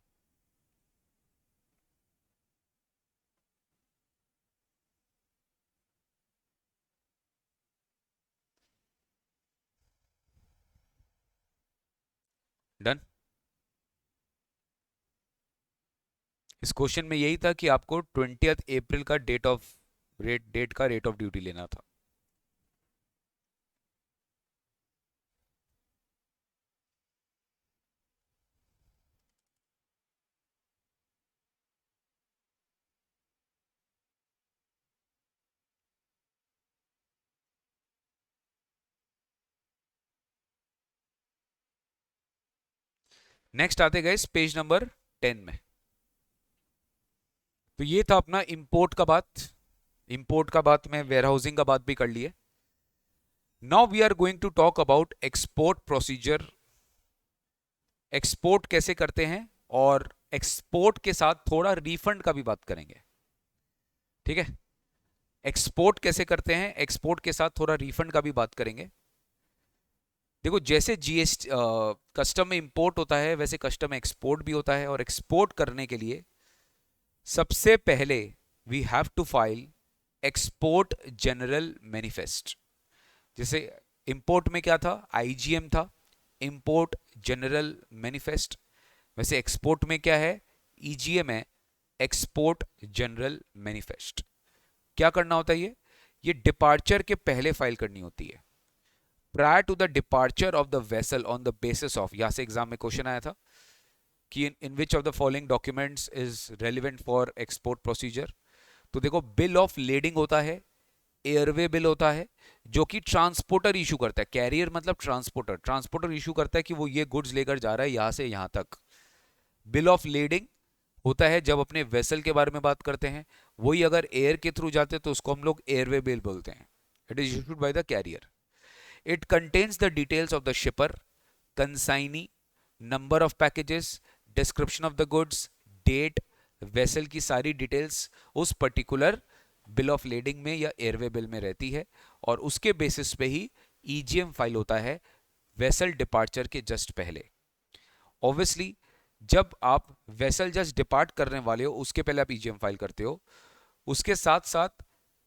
डन। इस क्वेश्चन में यही था कि आपको 20 अप्रैल का डेट का रेट ऑफ ड्यूटी लेना था। नेक्स्ट आते गए पेज नंबर 10 में। तो ये था अपना इंपोर्ट का बात में वेयरहाउसिंग का बात भी कर लिए। Now we are going to talk about export procedure. Export कैसे करते हैं, और एक्सपोर्ट के साथ थोड़ा रिफंड का भी बात करेंगे। ठीक है, एक्सपोर्ट कैसे करते हैं, एक्सपोर्ट के साथ थोड़ा रिफंड का भी बात करेंगे। देखो, जैसे जीएसटी कस्टम में इंपोर्ट होता है, वैसे कस्टम में एक्सपोर्ट भी होता है। और एक्सपोर्ट करने के लिए सबसे पहले we have to file export general manifest. जैसे इंपोर्ट में क्या था, आईजीएम था, इंपोर्ट जनरल मैनिफेस्ट। वैसे एक्सपोर्ट में क्या है, ईजीएम है, एक्सपोर्ट जनरल मैनिफेस्ट। क्या करना होता है, ये डिपार्चर के पहले फाइल करनी होती है, prior to the departure of the vessel on the basis of. यहां से एग्जाम में क्वेश्चन आया था कि in which of the following documents is relevant for export procedure. तो देखो, बिल ऑफ लेडिंग होता है, एयरवे बिल होता है, जो कि ट्रांसपोर्टर इशू करता है। कैरियर मतलब ट्रांसपोर्टर, ट्रांसपोर्टर इशू करता है कि वो ये गुड्स लेकर जा रहा है यहां से यहां तक। बिल ऑफ लेडिंग होता है जब अपने वेसल के बारे में बात करते हैं, वही अगर एयर के थ्रू जाते हैं तो उसको हम लोग एयरवे बिल बोलते हैं। It is issued by the carrier. It contains the details of the shipper, consignee, number of packages, description of the goods, date, vessel की सारी डिटेल्स उस पर्टिकुलर बिल ऑफ लेडिंग में या एयरवे बिल में रहती है। और उसके बेसिस पे ही ईजीएम फाइल होता है वेसल डिपार्चर के जस्ट पहले। ऑब्वियसली जब आप वेसल जस्ट डिपार्ट करने वाले हो उसके पहले आप ईजीएम फाइल करते हो। उसके साथ साथ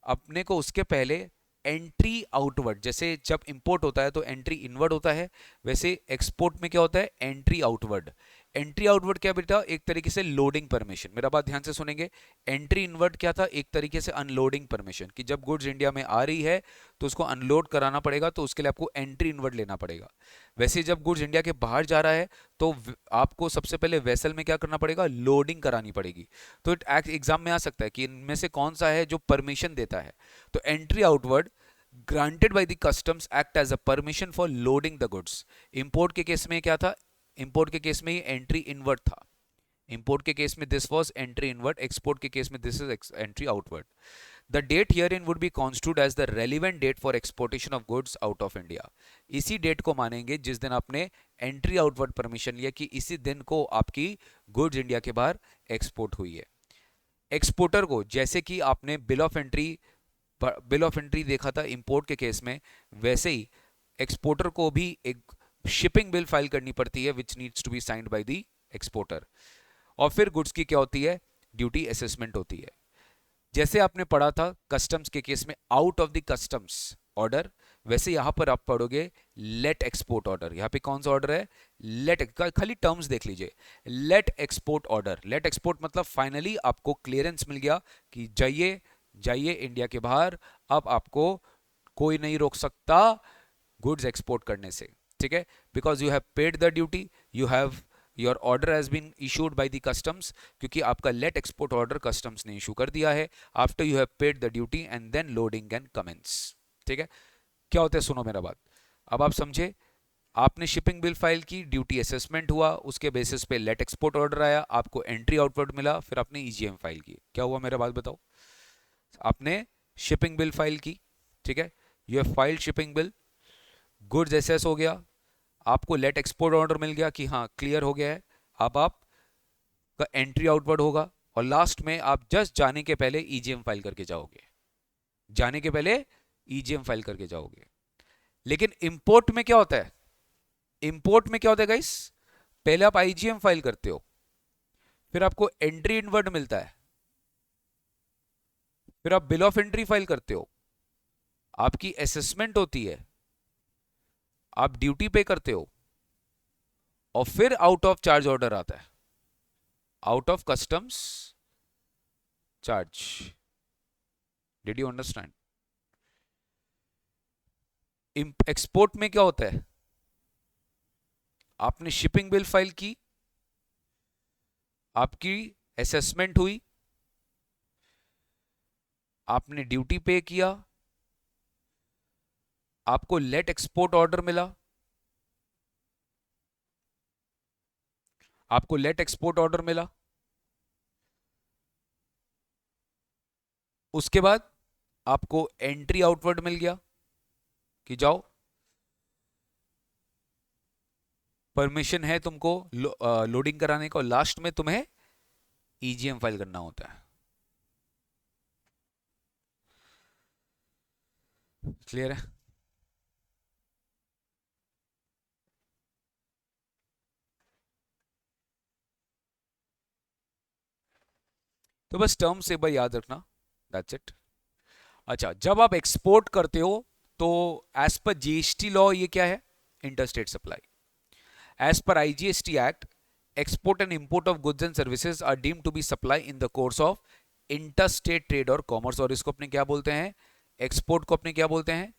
अपने को उसके पहले एंट्री आउटवर्ड, जैसे जब इंपोर्ट होता है तो एंट्री इनवर्ड होता है, वैसे एक्सपोर्ट में क्या होता है, एंट्री आउटवर्ड। एंट्री आउटवर्ड क्या बेटा, एक तरीके से लोडिंग परमिशन। मेरा बात ध्यान से सुनेंगे। एंट्री इनवर्ड क्या था, एक तरीके से अनलोडिंग परमिशन, कि जब गुड्स इंडिया में आ रही है तो उसको अनलोड कराना पड़ेगा, तो उसके लिए आपको एंट्री इनवर्ड लेना पड़ेगा। वैसे जब गुड्स इंडिया के बाहर जा रहा है तो आपको सबसे पहले वेसल में क्या करना पड़ेगा, लोडिंग करानी पड़ेगी। तो एग्जाम में आ सकता है कि इनमें से कौन सा है जो परमिशन देता है। तो entry outward granted by the customs act as a permission for loading the goods। Import के केस में क्या था, इंपोर्ट के केस में ये एंट्री इनवर्ड था। इंपोर्ट के केस में this was entry inward, export के केस में this is entry outward. The date herein would be constitute as the relevant date for exportation of goods out of India. इसी डेट को मानेंगे जिस दिन आपने एंट्री आउटवर्ड परमिशन लिया, कि इसी दिन को आपकी गुड्स इंडिया के बाहर एक्सपोर्ट हुई है। एक्सपोर्टर को, जैसे कि आपने बिल ऑफ एंट्री देखा था इंपोर्ट के केस में, वैसे ही एक्सपोर्टर को भी एक शिपिंग बिल फाइल करनी पड़ती है which needs to be signed by the exporter. और फिर गुड्स की क्या होती है, ड्यूटी असेसमेंट होती है। जैसे आपने पढ़ा था कस्टम्स के केस में out of the customs order, वैसे यहां पर आप पढ़ोगे लेट एक्सपोर्ट ऑर्डर। यहां पे कौन सा ऑर्डर है, लेट। खाली टर्म्स देख लीजिए, let export order. Let export मतलब फाइनली आपको क्लियरेंस मिल गया कि जाइए जाइए इंडिया के बाहर, अब आपको कोई नहीं रोक सकता गुड्स एक्सपोर्ट करने से। ठीक है, because you have paid the duty, you have your order has been issued by the customs, क्योंकि आपका लेट एक्सपोर्ट ऑर्डर कस्टम्स ने इशू कर दिया है after you have paid the duty and then loading can commence. ठीक है, क्या होता है, सुनो मेरा बात, अब आप समझे। आपने शिपिंग बिल फाइल की, ड्यूटी असेसमेंट हुआ, उसके बेसिस पे लेट एक्सपोर्ट ऑर्डर आया, आपको एंट्री आउटवर्ड मिला, फिर आपने ईजीएम फाइल की। क्या हुआ मेरा बात बताओ, आपने शिपिंग बिल फाइल की, ठीक है, you have filed shipping bill, goods assess हो गया, आपको लेट एक्सपोर्ट ऑर्डर मिल गया कि हाँ क्लियर हो गया है। अब आपका एंट्री आउटवर्ड होगा, और लास्ट में आप जस्ट जाने के पहले ईजीएम फाइल करके जाओगे, जाने के पहले ईजीएम फाइल करके जाओगे। लेकिन इंपोर्ट में क्या होता है, इंपोर्ट में क्या होता है गाइस, पहले आप आईजीएम फाइल करते हो, फिर आपको एंट्री इनवर्ड मिलता है, फिर आप बिल ऑफ एंट्री फाइल करते हो, आपकी असेसमेंट होती है, आप ड्यूटी पे करते हो, और फिर आउट ऑफ चार्ज ऑर्डर आता है, out of customs charge. Did you understand. Export में क्या होता है, आपने शिपिंग बिल फाइल की, आपकी असेसमेंट हुई, आपने ड्यूटी पे किया, आपको लेट एक्सपोर्ट ऑर्डर मिला, आपको लेट एक्सपोर्ट ऑर्डर मिला, उसके बाद आपको एंट्री आउटवर्ड मिल गया कि जाओ, परमिशन है तुमको लोडिंग कराने का, लास्ट में तुम्हें ईजीएम फाइल करना होता है। क्लियर है? तो बस टर्म्स एक बार याद रखना, दैट्स इट। अच्छा, जब आप एक्सपोर्ट करते हो तो एज पर जीएसटी लॉ ये क्या है? Interstate supply. As per IGST act, export and import of goods and services are deemed to be supply in the course of interstate trade और commerce। और इसको अपने क्या बोलते हैं? एक्सपोर्ट को अपने क्या बोलते हैं?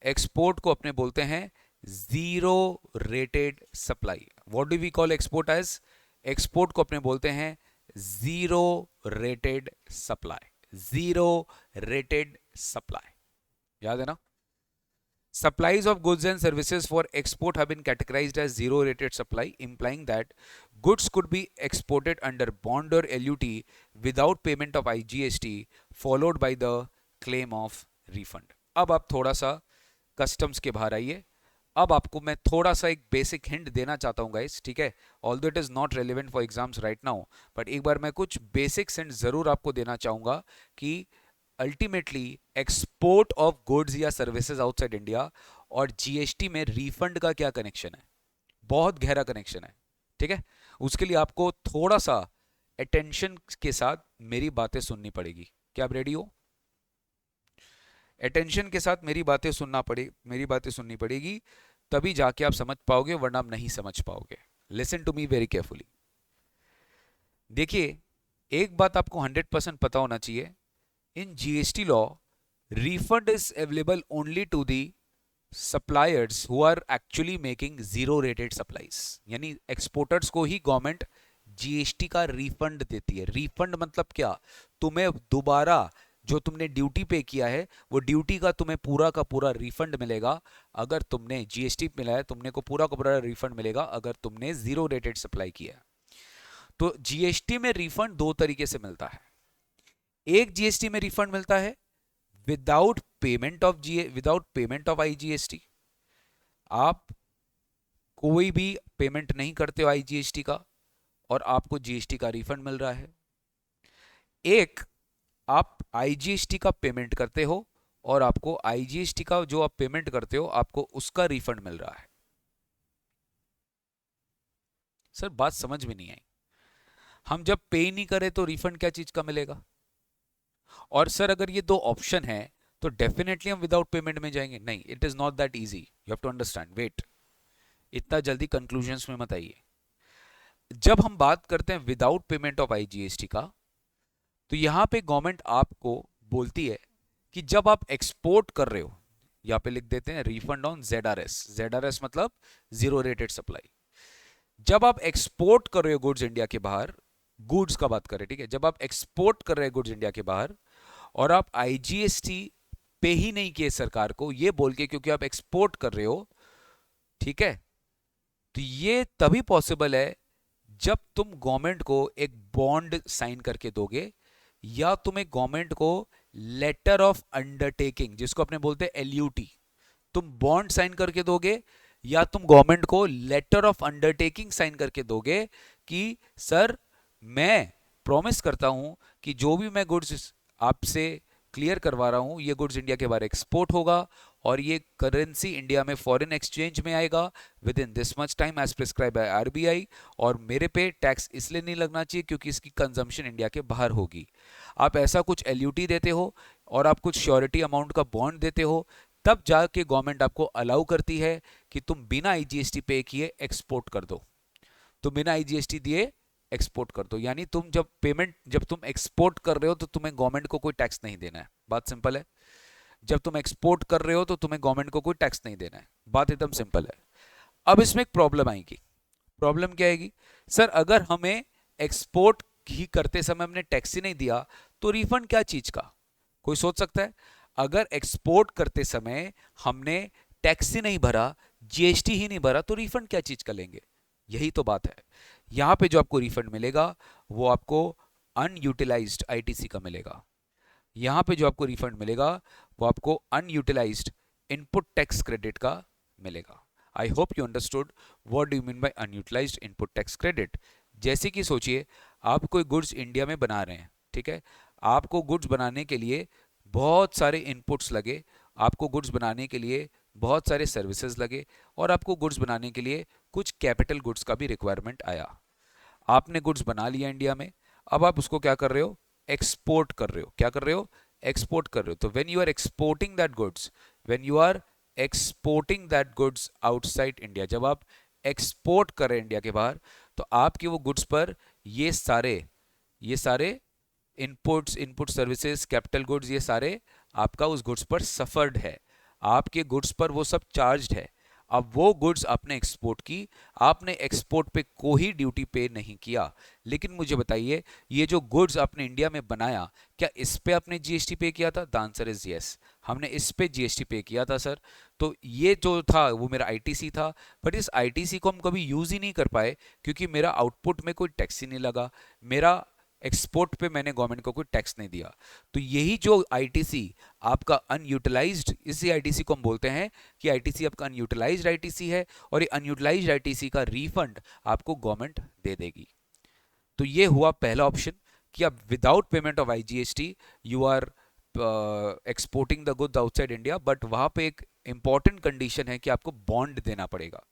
एक्सपोर्ट को अपने बोलते हैं zero rated supply. What do we call export as? Export को अपने बोलते हैं zero rated supply. Zero rated supply, याद है ना? Supplies of goods and services for export have been categorized as zero rated supply, implying that goods could be exported under bond or LUT without payment of IGST, followed by the claim of refund। अब आप थोड़ा सा customs के बाहर आइए। अब आपको मैं थोड़ा सा एक बेसिक हिंट देना चाहता हूँ गाइस, ठीक है? Although it is not relevant for exams right now, but एक बार मैं कुछ बेसिक हिंट जरूर आपको देना चाहूंगा कि अल्टीमेटली एक्सपोर्ट ऑफ गुड्स या सर्विसेज आउटसाइड इंडिया और जीएसटी में रिफंड का क्या कनेक्शन है? बहुत गहरा कनेक्शन है, ठीक है? उसके लिए आपको थोड़ा सा अटेंशन के साथ मेरी बातें सुननी पड़ेगी। क्या आप रेडी हो? अटेंशन के साथ मेरी बातें सुननी पड़ेगी, तभी जाके आप समझ पाओगे, वरना आप नहीं समझ पाओगे। Listen to me very carefully. देखिए, एक बात आपको 100% पता होना चाहिए, in GST law, refund is available only to the suppliers who are actually making zero rated supplies। यानी एक्सपोर्टर्स को ही गवर्नमेंट जीएसटी का रिफंड देती है। रिफंड मतलब क्या? तुम्हें दोबारा जो तुमने ड्यूटी पे किया है वो ड्यूटी का तुम्हें पूरा का पूरा रिफंड मिलेगा। अगर तुमने जीएसटी मिला है, तुमने को पूरा का पूरा रिफंड मिलेगा अगर तुमने जीरो रेटेड सप्लाई किया। तो जीएसटी में रिफंड दो तरीके से मिलता है। एक जीएसटी में रिफंड मिलता है विदाउट पेमेंट ऑफ आईजीएसटी। आप कोई भी पेमेंट नहीं करते हो आईजीएसटी का और आपको जीएसटी का रिफंड मिल रहा है। एक, आप आईजीएसटी का पेमेंट करते हो और आपको आईजीएसटी का जो आप पेमेंट करते हो आपको उसका रिफंड मिल रहा है। सर बात समझ में नहीं आई। हम जब पे नहीं करें तो रिफंड क्या चीज का मिलेगा? और सर अगर ये दो ऑप्शन है तो डेफिनेटली हम विदाउट पेमेंट में जाएंगे। नहीं, it is not that easy, you have to understand. Wait, इतना जल्दी कंक्लूजन्स में मत आइए। जब हम बात करते हैं विदाउट पेमेंट ऑफ आईजीएसटी का, तो यहां पे गवर्नमेंट आपको बोलती है कि जब आप एक्सपोर्ट कर रहे हो, यहां पे लिख देते हैं रिफंड ऑन जेडआरएस। जेडआरएस मतलब जीरो रेटेड सप्लाई। जब आप एक्सपोर्ट कर रहे हो गुड्स इंडिया के बाहर, गुड्स का बात करें, ठीक है? जब आप एक्सपोर्ट कर रहे हैं गुड्स इंडिया के बाहर और आप आईजीएसटी पे ही नहीं किए सरकार को, ये बोल के क्योंकि आप एक्सपोर्ट कर रहे हो, ठीक है? तो ये तभी पॉसिबल है जब तुम गवर्नमेंट को एक बॉन्ड साइन करके दोगे, या तुम एक गवर्नमेंट को लेटर ऑफ अंडरटेकिंग, जिसको अपने बोलते हैं एलयूटी, तुम बॉन्ड साइन करके दोगे, या तुम गवर्नमेंट को लेटर ऑफ अंडरटेकिंग साइन करके दोगे कि सर मैं प्रॉमिस करता हूं कि जो भी मैं गुड्स आपसे क्लियर करवा रहा हूं, ये गुड्स इंडिया के बाहर एक्सपोर्ट होगा और ये करेंसी इंडिया में फॉरेन एक्सचेंज में आएगा within this much time as prescribe by RBI, और मेरे पे टैक्स इसलिए नहीं लगना चाहिए क्योंकि इसकी कंजम्पशन इंडिया के बाहर होगी। आप ऐसा कुछ एलयूटी देते हो और आप कुछ श्योरिटी अमाउंट का बॉन्ड देते हो, तब जाके गवर्नमेंट आपको अलाउ करती है कि तुम बिना आईजीएसटी पे किए एक्सपोर्ट कर दो। तो बिना आईजीएसटी दिए एक्सपोर्ट कर दो, यानी जब तुम एक्सपोर्ट कर रहे हो तो तुम्हें गवर्नमेंट को कोई टैक्स नहीं देना है। बात सिंपल है। जब तुम एक्सपोर्ट कर रहे हो तो तुम्हें गवर्नमेंट को कोई टैक्स नहीं देना है। बात एकदम सिंपल है। अब इसमें एक प्रॉब्लम आएगी। प्रॉब्लम क्या आएगी? सर अगर हमें एक्सपोर्ट ही करते समय हमने टैक्स ही नहीं दिया तो रिफंड क्या चीज का? कोई सोच सकता है? अगर एक्सपोर्ट करते समय हमने टैक्स ही नहीं भरा, जीएसटी ही नहीं भरा, तो रिफंड क्या चीज का लेंगे? यही तो बात है। यहाँ पे जो आपको रिफंड मिलेगा वो आपको अनयूटिलाइज्ड आईटीसी का मिलेगा। यहाँ पे जो आपको रिफंड मिलेगा वो आपको अनयूटिलाइज्ड इनपुट टैक्स क्रेडिट का मिलेगा। आई hope you understood what do you mean by unutilised input tax credit. जैसे कि सोचिए आप कोई गुड्स इंडिया में बना रहे हैं, ठीक है, आपको गुड्स बनाने के लिए बहुत सारे इनपुट्स लगे, आपको गुड्स बनाने के लिए बहुत सारे सर्विसेज लगे, और आपको गुड्स बनाने के लिए कुछ कैपिटल गुड्स का भी रिक्वायरमेंट आया। आपने गुड्स बना लिया इंडिया में, अब आप उसको क्या कर रहे हो, एक्सपोर्ट कर रहे हो। क्या कर रहे हो, एक्सपोर्ट कर रहे हो। तो when you are exporting that goods, when you are exporting that goods outside India, जब आप एक्सपोर्ट कर रहे हैं इंडिया के बाहर, तो आपके वो गुड्स पर ये सारे inputs, input services, capital goods, ये सारे आपका उस गुड्स पर सफर्ड है, आपके गुड्स पर वो सब चार्ज्ड है। अब वो गुड्स आपने एक्सपोर्ट की, आपने एक्सपोर्ट पे कोई ड्यूटी पे नहीं किया। लेकिन मुझे बताइए, ये जो गुड्स आपने इंडिया में बनाया, क्या इस पे आपने जीएसटी पे किया था? द आंसर इज यस, हमने इस पे जीएसटी पे किया था सर। तो ये जो था वो मेरा आईटीसी था, बट इस आईटीसी को हम कभी यूज ही नहीं कर पाए क्योंकि मेरा आउटपुट में कोई टैक्स ही नहीं लगा, मेरा एक्सपोर्ट पे मैंने गवर्नमेंट को कोई टैक्स नहीं दिया। तो यही जो आईटीसी आपका अनयूटिलाइज्ड, इसी आईटीसी को हम बोलते हैं कि आईटीसी आपका अनयूटिलाइज्ड आईटीसी है, और ये अनयूटिलाइज्ड आईटीसी का रिफंड आपको गवर्नमेंट दे देगी। तो ये हुआ पहला ऑप्शन कि आप without payment of IGST you are exporting the goods outside India, but वहां पे एक इंपॉर्टेंट कंडीशन है कि आपको बॉन्ड देना पड़ेगा,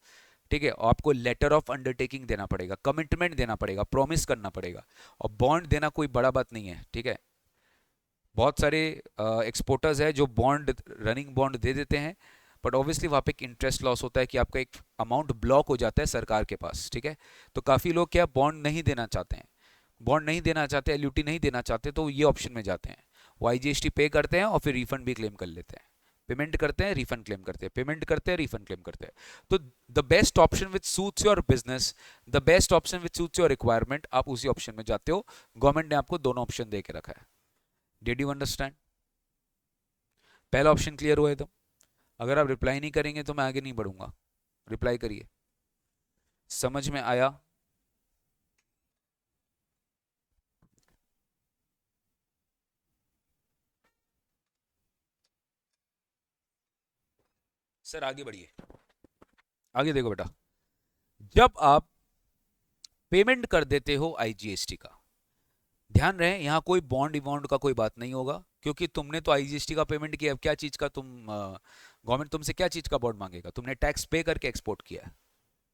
ठीक है, आपको लेटर ऑफ अंडरटेकिंग देना पड़ेगा, कमिटमेंट देना पड़ेगा, प्रॉमिस करना पड़ेगा। और बॉन्ड देना कोई बड़ा बात नहीं है, ठीक है। बहुत सारे एक्सपोर्टर्स है जो बॉन्ड, रनिंग बॉन्ड दे देते हैं, बट ऑब्वियसली वहाँ पे एक इंटरेस्ट लॉस होता है कि आपका एक अमाउंट ब्लॉक हो जाता है सरकार के पास, ठीक है। तो काफ़ी लोग क्या बॉन्ड नहीं देना चाहते हैं, बॉन्ड नहीं देना चाहते, एलयूटी नहीं देना चाहते, तो ये ऑप्शन में जाते हैं। वो आईजीएसटी पे करते हैं और फिर रिफंड भी क्लेम कर लेते हैं, पेमेंट करते हैं, रिफंड क्लेम करते हैं, पेमेंट करते हैं, रिफंड क्लेम करते हैं। तो the best option which suits your business, the best option which suits your requirement, आप उसी ऑप्शन में जाते हो। गवर्नमेंट ने आपको दोनों ऑप्शन दे के रखा है। Did you understand? पहला ऑप्शन क्लियर हुआ एकदम? अगर आप रिप्लाई नहीं करेंगे तो मैं आगे नहीं बढ़ूंगा, रिप्लाई करिए। समझ में आया? सर आगे बढ़िए, आगे देखो बेटा। जब आप पेमेंट कर देते हो आईजीएसटी का, ध्यान रहे यहाँ कोई बॉन्ड बॉन्ड का कोई बात नहीं होगा, क्योंकि तुमने तो आईजीएसटी का पेमेंट किया। अब क्या चीज का तुम, गवर्नमेंट तुमसे क्या चीज का बॉन्ड मांगेगा? तुमने टैक्स पे करके एक्सपोर्ट किया है,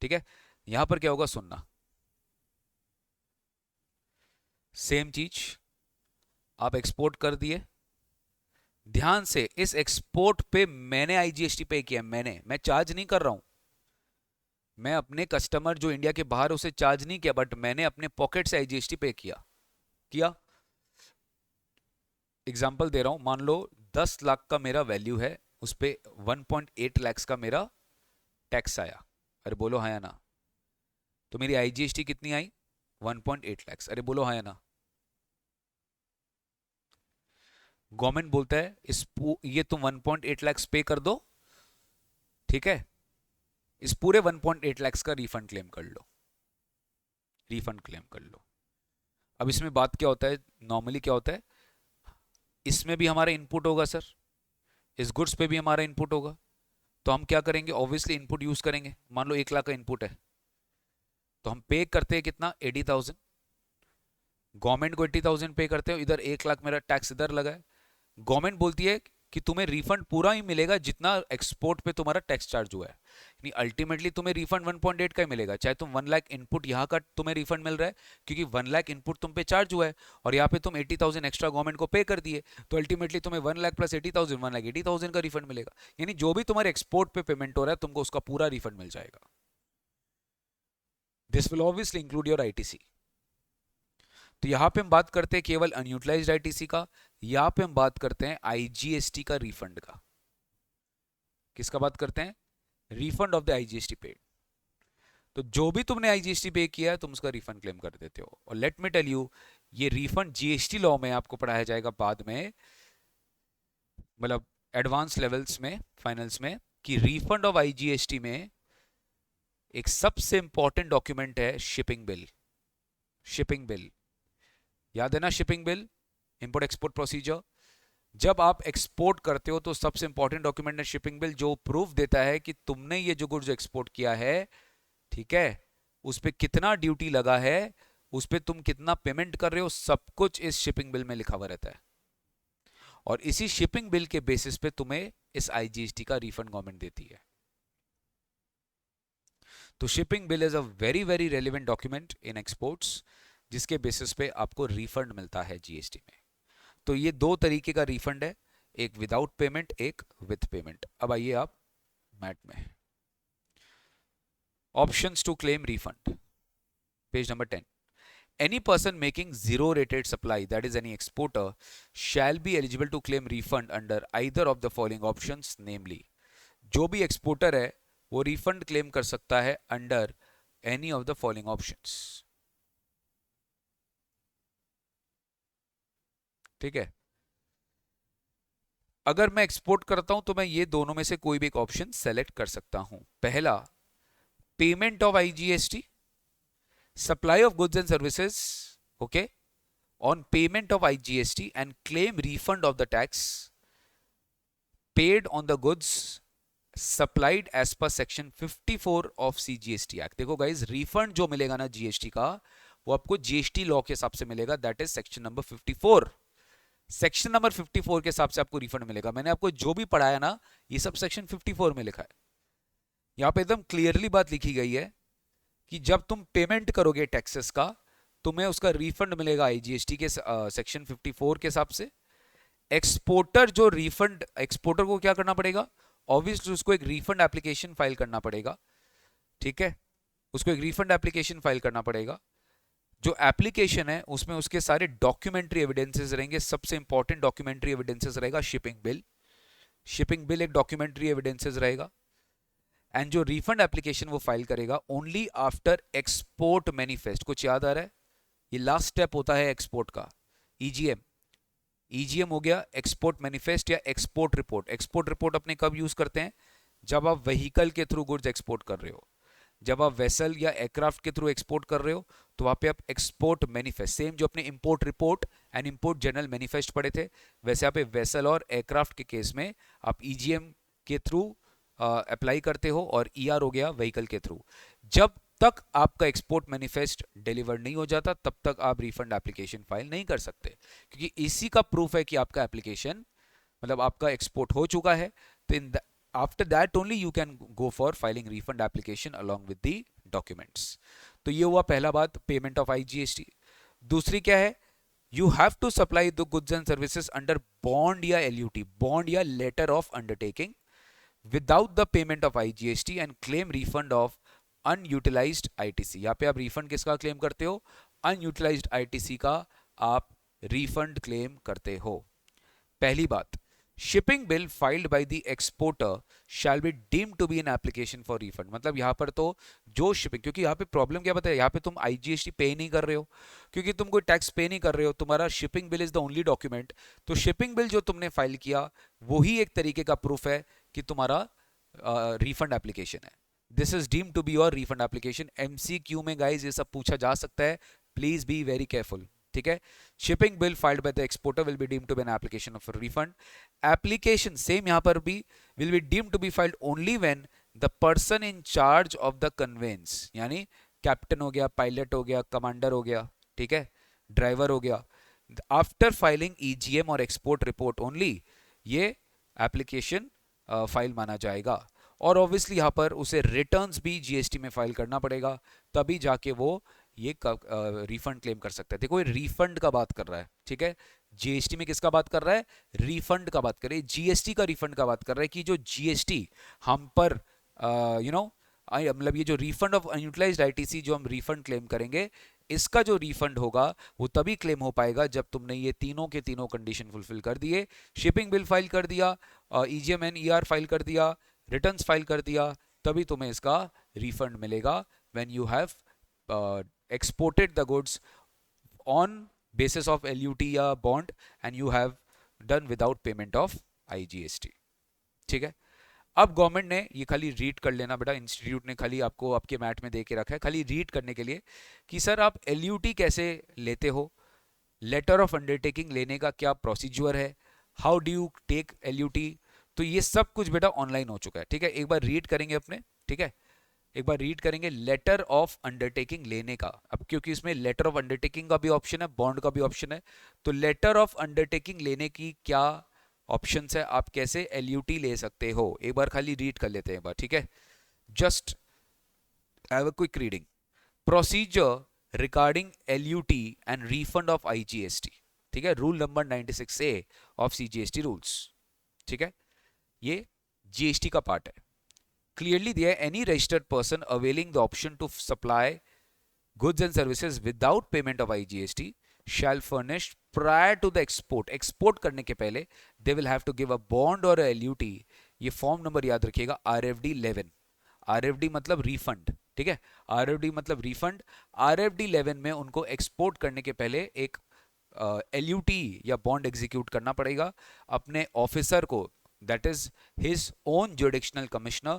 ठीक है। यहां पर क्या होगा, सुनना, सेम चीज, आप एक्सपोर्ट कर दिए, ध्यान से इस एक्सपोर्ट पे मैंने आईजीएसटी पे किया, मैं चार्ज नहीं कर रहा हूं, मैं अपने कस्टमर जो इंडिया के बाहर उसे चार्ज नहीं किया, बट मैंने अपने पॉकेट से आईजीएसटी पे किया। एग्जाम्पल दे रहा हूं, मान लो 10 लाख का मेरा वैल्यू है, उस पे 1.8 लाख का मेरा टैक्स आया। अरे बोलो हाँ या ना। तो मेरी आईजीएसटी कितनी आई? 1.8 लाख। अरे बोलो हाँ या ना। गवर्नमेंट बोलता है ये तुम 1.8 लाख पे कर दो, ठीक है, इस पूरे 1.8 लाख का रिफंड क्लेम कर लो, रिफंड क्लेम कर लो। अब इसमें बात क्या होता है, नॉर्मली क्या होता है, इसमें भी हमारा इनपुट होगा सर, इस गुड्स पे भी हमारा इनपुट होगा। तो हम क्या करेंगे, ऑब्वियसली इनपुट यूज करेंगे। मान लो 1 लाख का इनपुट है, तो हम पे करते हैं कितना, 80,000, गवर्नमेंट को 80,000 पे करते हो, इधर 1 लाख मेरा टैक्स इधर लगा है। गवर्नमेंट बोलती है कि तुम्हें रिफंड पूरा ही मिलेगा जितना एक्सपोर्ट पे तुम्हारा टैक्स चार्ज हुआ है, यानी अल्टीमेटली तुम्हें रिफंड 1.8 का ही मिलेगा, चाहे तुम 1 लाख इनपुट यहाँ का तुम्हें रिफंड मिल रहा है क्योंकि 1 लाख इनपुट तुम पे चार्ज हुआ है, और यहाँ पे तुम 80,000 एक्स्ट्रा गवर्नमेंट को पे कर दिए, तो अल्टीमेटली तुम्हें 1 लाख प्लस 80,000, 1,80,000 का रिफंड मिलेगा। यानी जो भी तुम्हारे एक्सपोर्ट पे पेमेंट हो रहा है तुमको उसका पूरा रिफंड मिल जाएगा। This will obviously include your ITC. तो यहां पे हम बात करते हैं केवल अनयूटिलाइज्ड आईटीसी का, यहां पे हम बात करते हैं आईजीएसटी का रिफंड का। किसका बात करते हैं? Refund of the IGST paid. तो जो भी तुमने आईजीएसटी पे किया है तुम उसका रिफंड क्लेम कर देते हो। और लेट मी टेल यू, ये रिफंड जीएसटी लॉ में आपको पढ़ाया जाएगा बाद में, मतलब एडवांस लेवल्स में, फाइनल्स में, कि रिफंड ऑफ आईजीएसटी में एक सबसे इंपॉर्टेंट डॉक्यूमेंट है शिपिंग बिल। शिपिंग बिल याद है ना, shipping bill, import export procedure. जब आप एक्सपोर्ट करते हो तो सबसे इंपॉर्टेंट डॉक्यूमेंट है शिपिंग बिल, जो प्रूफ देता है कि तुमने ये जो गुड्स एक्सपोर्ट किया है, ठीक है, उस पे कितना ड्यूटी लगा है, उस पे तुम कितना पेमेंट कर रहे हो, सब कुछ इस शिपिंग बिल में लिखा हुआ रहता है। और इसी शिपिंग बिल के बेसिस पे तुम्हें इस आईजीएसटी का रिफंड गवर्नमेंट देती है। तो shipping bill is a very very relevant document in exports, जिसके बेसिस पे आपको रिफंड मिलता है जीएसटी में। तो ये दो तरीके का रिफंड है, एक विदाउट पेमेंट, एक विथ पेमेंट। अब आइए आप मैट में, options to claim refund, page number 10। Any person making zero rated supply, that is any exporter, shall be eligible to claim refund under either of the following options, namely, जो भी exporter है वो refund claim कर सकता है under any of the following options. ठीक है, अगर मैं एक्सपोर्ट करता हूं तो मैं ये दोनों में से कोई भी एक ऑप्शन सेलेक्ट कर सकता हूं। पहला, payment of IGST, supply of goods and services, okay, on payment of IGST and claim refund of the tax paid on the goods supplied as per section 54 of CGST Act। देखो guys, refund जो मिलेगा ना GST का, वो आपको GST law के हिसाब से मिलेगा, that is section number 54। Section number 54 के हिसाब से आपको रिफंड मिलेगा। मैंने आपको जो भी पढ़ाया ना, ये सब सेक्शन 54 में लिखा है। यहां पे एकदम क्लियरली बात लिखी गई है कि जब तुम पेमेंट करोगे टैक्सेस का, तुम्हें उसका रिफंड मिलेगा आईजीएसटी के सेक्शन 54 के हिसाब से। एक्सपोर्टर जो रिफंड, एक्सपोर्टर को क्या करना पड़ेगा, ऑब्वियसली उसको एक रिफंड एप्लीकेशन फाइल करना पड़ेगा। ठीक है, उसको एक रिफंड एप्लीकेशन फाइल करना पड़ेगा। जो एप्लीकेशन है उसमें उसके सारे डॉक्यूमेंट्री एविडेंसेस रहेंगे। सबसे इंपॉर्टेंट डॉक्यूमेंट्री एविडेंसेस रहेगा शिपिंग बिल। शिपिंग बिल एक डॉक्यूमेंट्री एविडेंसेस रहेगा। एंड जो रिफंड एप्लीकेशन वो फाइल करेगा ओनली आफ्टर एक्सपोर्ट मैनिफेस्ट। कुछ याद आ रहा है, ये लास्ट स्टेप होता है एक्सपोर्ट का, ईजीएम। ईजीएम हो गया एक्सपोर्ट मैनिफेस्ट या एक्सपोर्ट रिपोर्ट। एक्सपोर्ट रिपोर्ट अपने कब यूज करते हैं, जब आप व्हीकल के थ्रू गुड्स एक्सपोर्ट कर रहे हो। जब आप वेसल या एयरक्राफ्ट के थ्रू एक्सपोर्ट कर रहे हो तो वहां पे आप एक्सपोर्ट मैनिफेस्ट, सेम जो अपने import report and import general manifest पढ़े थे, वैसे आप वेसल और एयरक्राफ्ट के केस में आप ईजीएम के थ्रू अप्लाई करते हो, और ईआर हो गया व्हीकल के थ्रू। जब तक आपका एक्सपोर्ट मैनिफेस्ट डिलीवर नहीं हो जाता तब तक आप रिफंड एप्लीकेशन फाइल नहीं कर सकते, क्योंकि इसी का प्रूफ है कि आपका एप्लीकेशन, मतलब आपका एक्सपोर्ट हो चुका है। तो in after that only you can go for filing refund application along with the documents. तो ये हुआ पहला बात, पेमेंट ऑफ आईजीएसटी। दूसरी क्या है, you have to supply the goods and services under bond या एलयूटी, बॉन्ड या letter of undertaking, without the payment of IGST and claim refund of unutilised ITC. यहाँ पे आप रिफंड किसका क्लेम करते हो, अनयूटिलाइज्ड आईटीसी का आप रिफंड क्लेम करते हो। पहली बात, shipping bill filed by the exporter shall be deemed to be an application for refund. मतलब यहाँ पर तो जो शिपिंग, क्योंकि यहाँ पे प्रॉब्लम क्या बताया, यहाँ पे तुम आईजीएसटी पे नहीं कर रहे हो, क्योंकि तुम कोई टैक्स पे नहीं कर रहे हो, तुम्हारा shipping bill is the only document. तो शिपिंग बिल जो तुमने फाइल किया वही एक तरीके का प्रूफ है कि तुम्हारा रिफंड एप्लीकेशन है। This is deemed to be your refund application. MCQ में गाइज ये सब पूछा जा सकता है, प्लीज बी वेरी केयरफुल। ठीक है, shipping bill filed by the exporter will be deemed to be an application of refund. Application same यहां पर भी will be deemed to be filed only when the person in charge of the conveyance, यानी captain हो गया, pilot हो गया, commander हो गया, ठीक है, ड्राइवर हो गया, आफ्टर फाइलिंग ईजीएम और एक्सपोर्ट रिपोर्ट ओनली ये एप्लीकेशन फाइल माना जाएगा। और ऑब्वियसली यहाँ पर उसे रिटर्न्स भी जीएसटी में फाइल करना पड़ेगा, तभी जाके वो ये रिफंड क्लेम कर सकता है। देखो ये रिफंड का बात कर रहा है, ठीक है, जीएसटी में किसका बात कर रहा है, रिफंड का बात कर रहा है, जीएसटी का रिफंड का बात कर रहा है कि जो जीएसटी हम पर यू नो मतलब ये जो रिफंड ऑफ अनयूटिलाइज्ड आईटीसी जो हम रिफंड क्लेम करेंगे, इसका जो रिफंड होगा वो तभी क्लेम हो पाएगा जब तुमने ये तीनों के तीनों कंडीशन फुलफिल कर दिए। शिपिंग बिल फाइल कर दिया, ईजीएम एंड ईआर फाइल कर दिया, रिटर्न्स फाइल कर दिया, तभी तुम्हें इसका रिफंड मिलेगा when you have exported the goods on basis of LUT या bond and you have done without payment of IGST। ठीक है, अब गवर्नमेंट ने ये खाली रीड कर लेना बेटा, इंस्टीट्यूट ने खाली आपको आपके मैट में दे के रखा है खाली रीड करने के लिए कि सर आप एलयूटी कैसे लेते हो, लेटर ऑफ अंडरटेकिंग लेने का क्या प्रोसीजर है, how do you take LUT. तो ये सब कुछ बेटा ऑनलाइन हो चुका है, ठीक है। एक बार रीड करेंगे अपने, ठीक है, एक बार रीड करेंगे लेटर ऑफ अंडरटेकिंग लेने का। अब क्योंकि इसमें लेटर ऑफ अंडरटेकिंग का भी ऑप्शन है, बॉन्ड का भी ऑप्शन है, तो लेटर ऑफ अंडरटेकिंग लेने की क्या ऑप्शन है, आप कैसे एलयूटी ले सकते हो, एक बार खाली रीड कर लेते हैं एक बार, ठीक है। Just have a quick reading. Procedure regarding LUT and refund of IGST, ठीक है, rule number 96A of CGST rules, ठीक है, ये जीएसटी का पार्ट है। Clearly there any registered person availing the option to supply goods and services without payment of IGST shall furnish prior to the export करने के पहले they will have to give a bond or a LUT। ये form number याद रखिएगा RFD 11, RFD मतलब refund, ठीक है, RFD मतलब रिफंड। RFD 11 में उनको एक्सपोर्ट करने के पहले एक LUT या बॉन्ड एग्जीक्यूट करना पड़ेगा अपने ऑफिसर को, that is his own jurisdictional commissioner,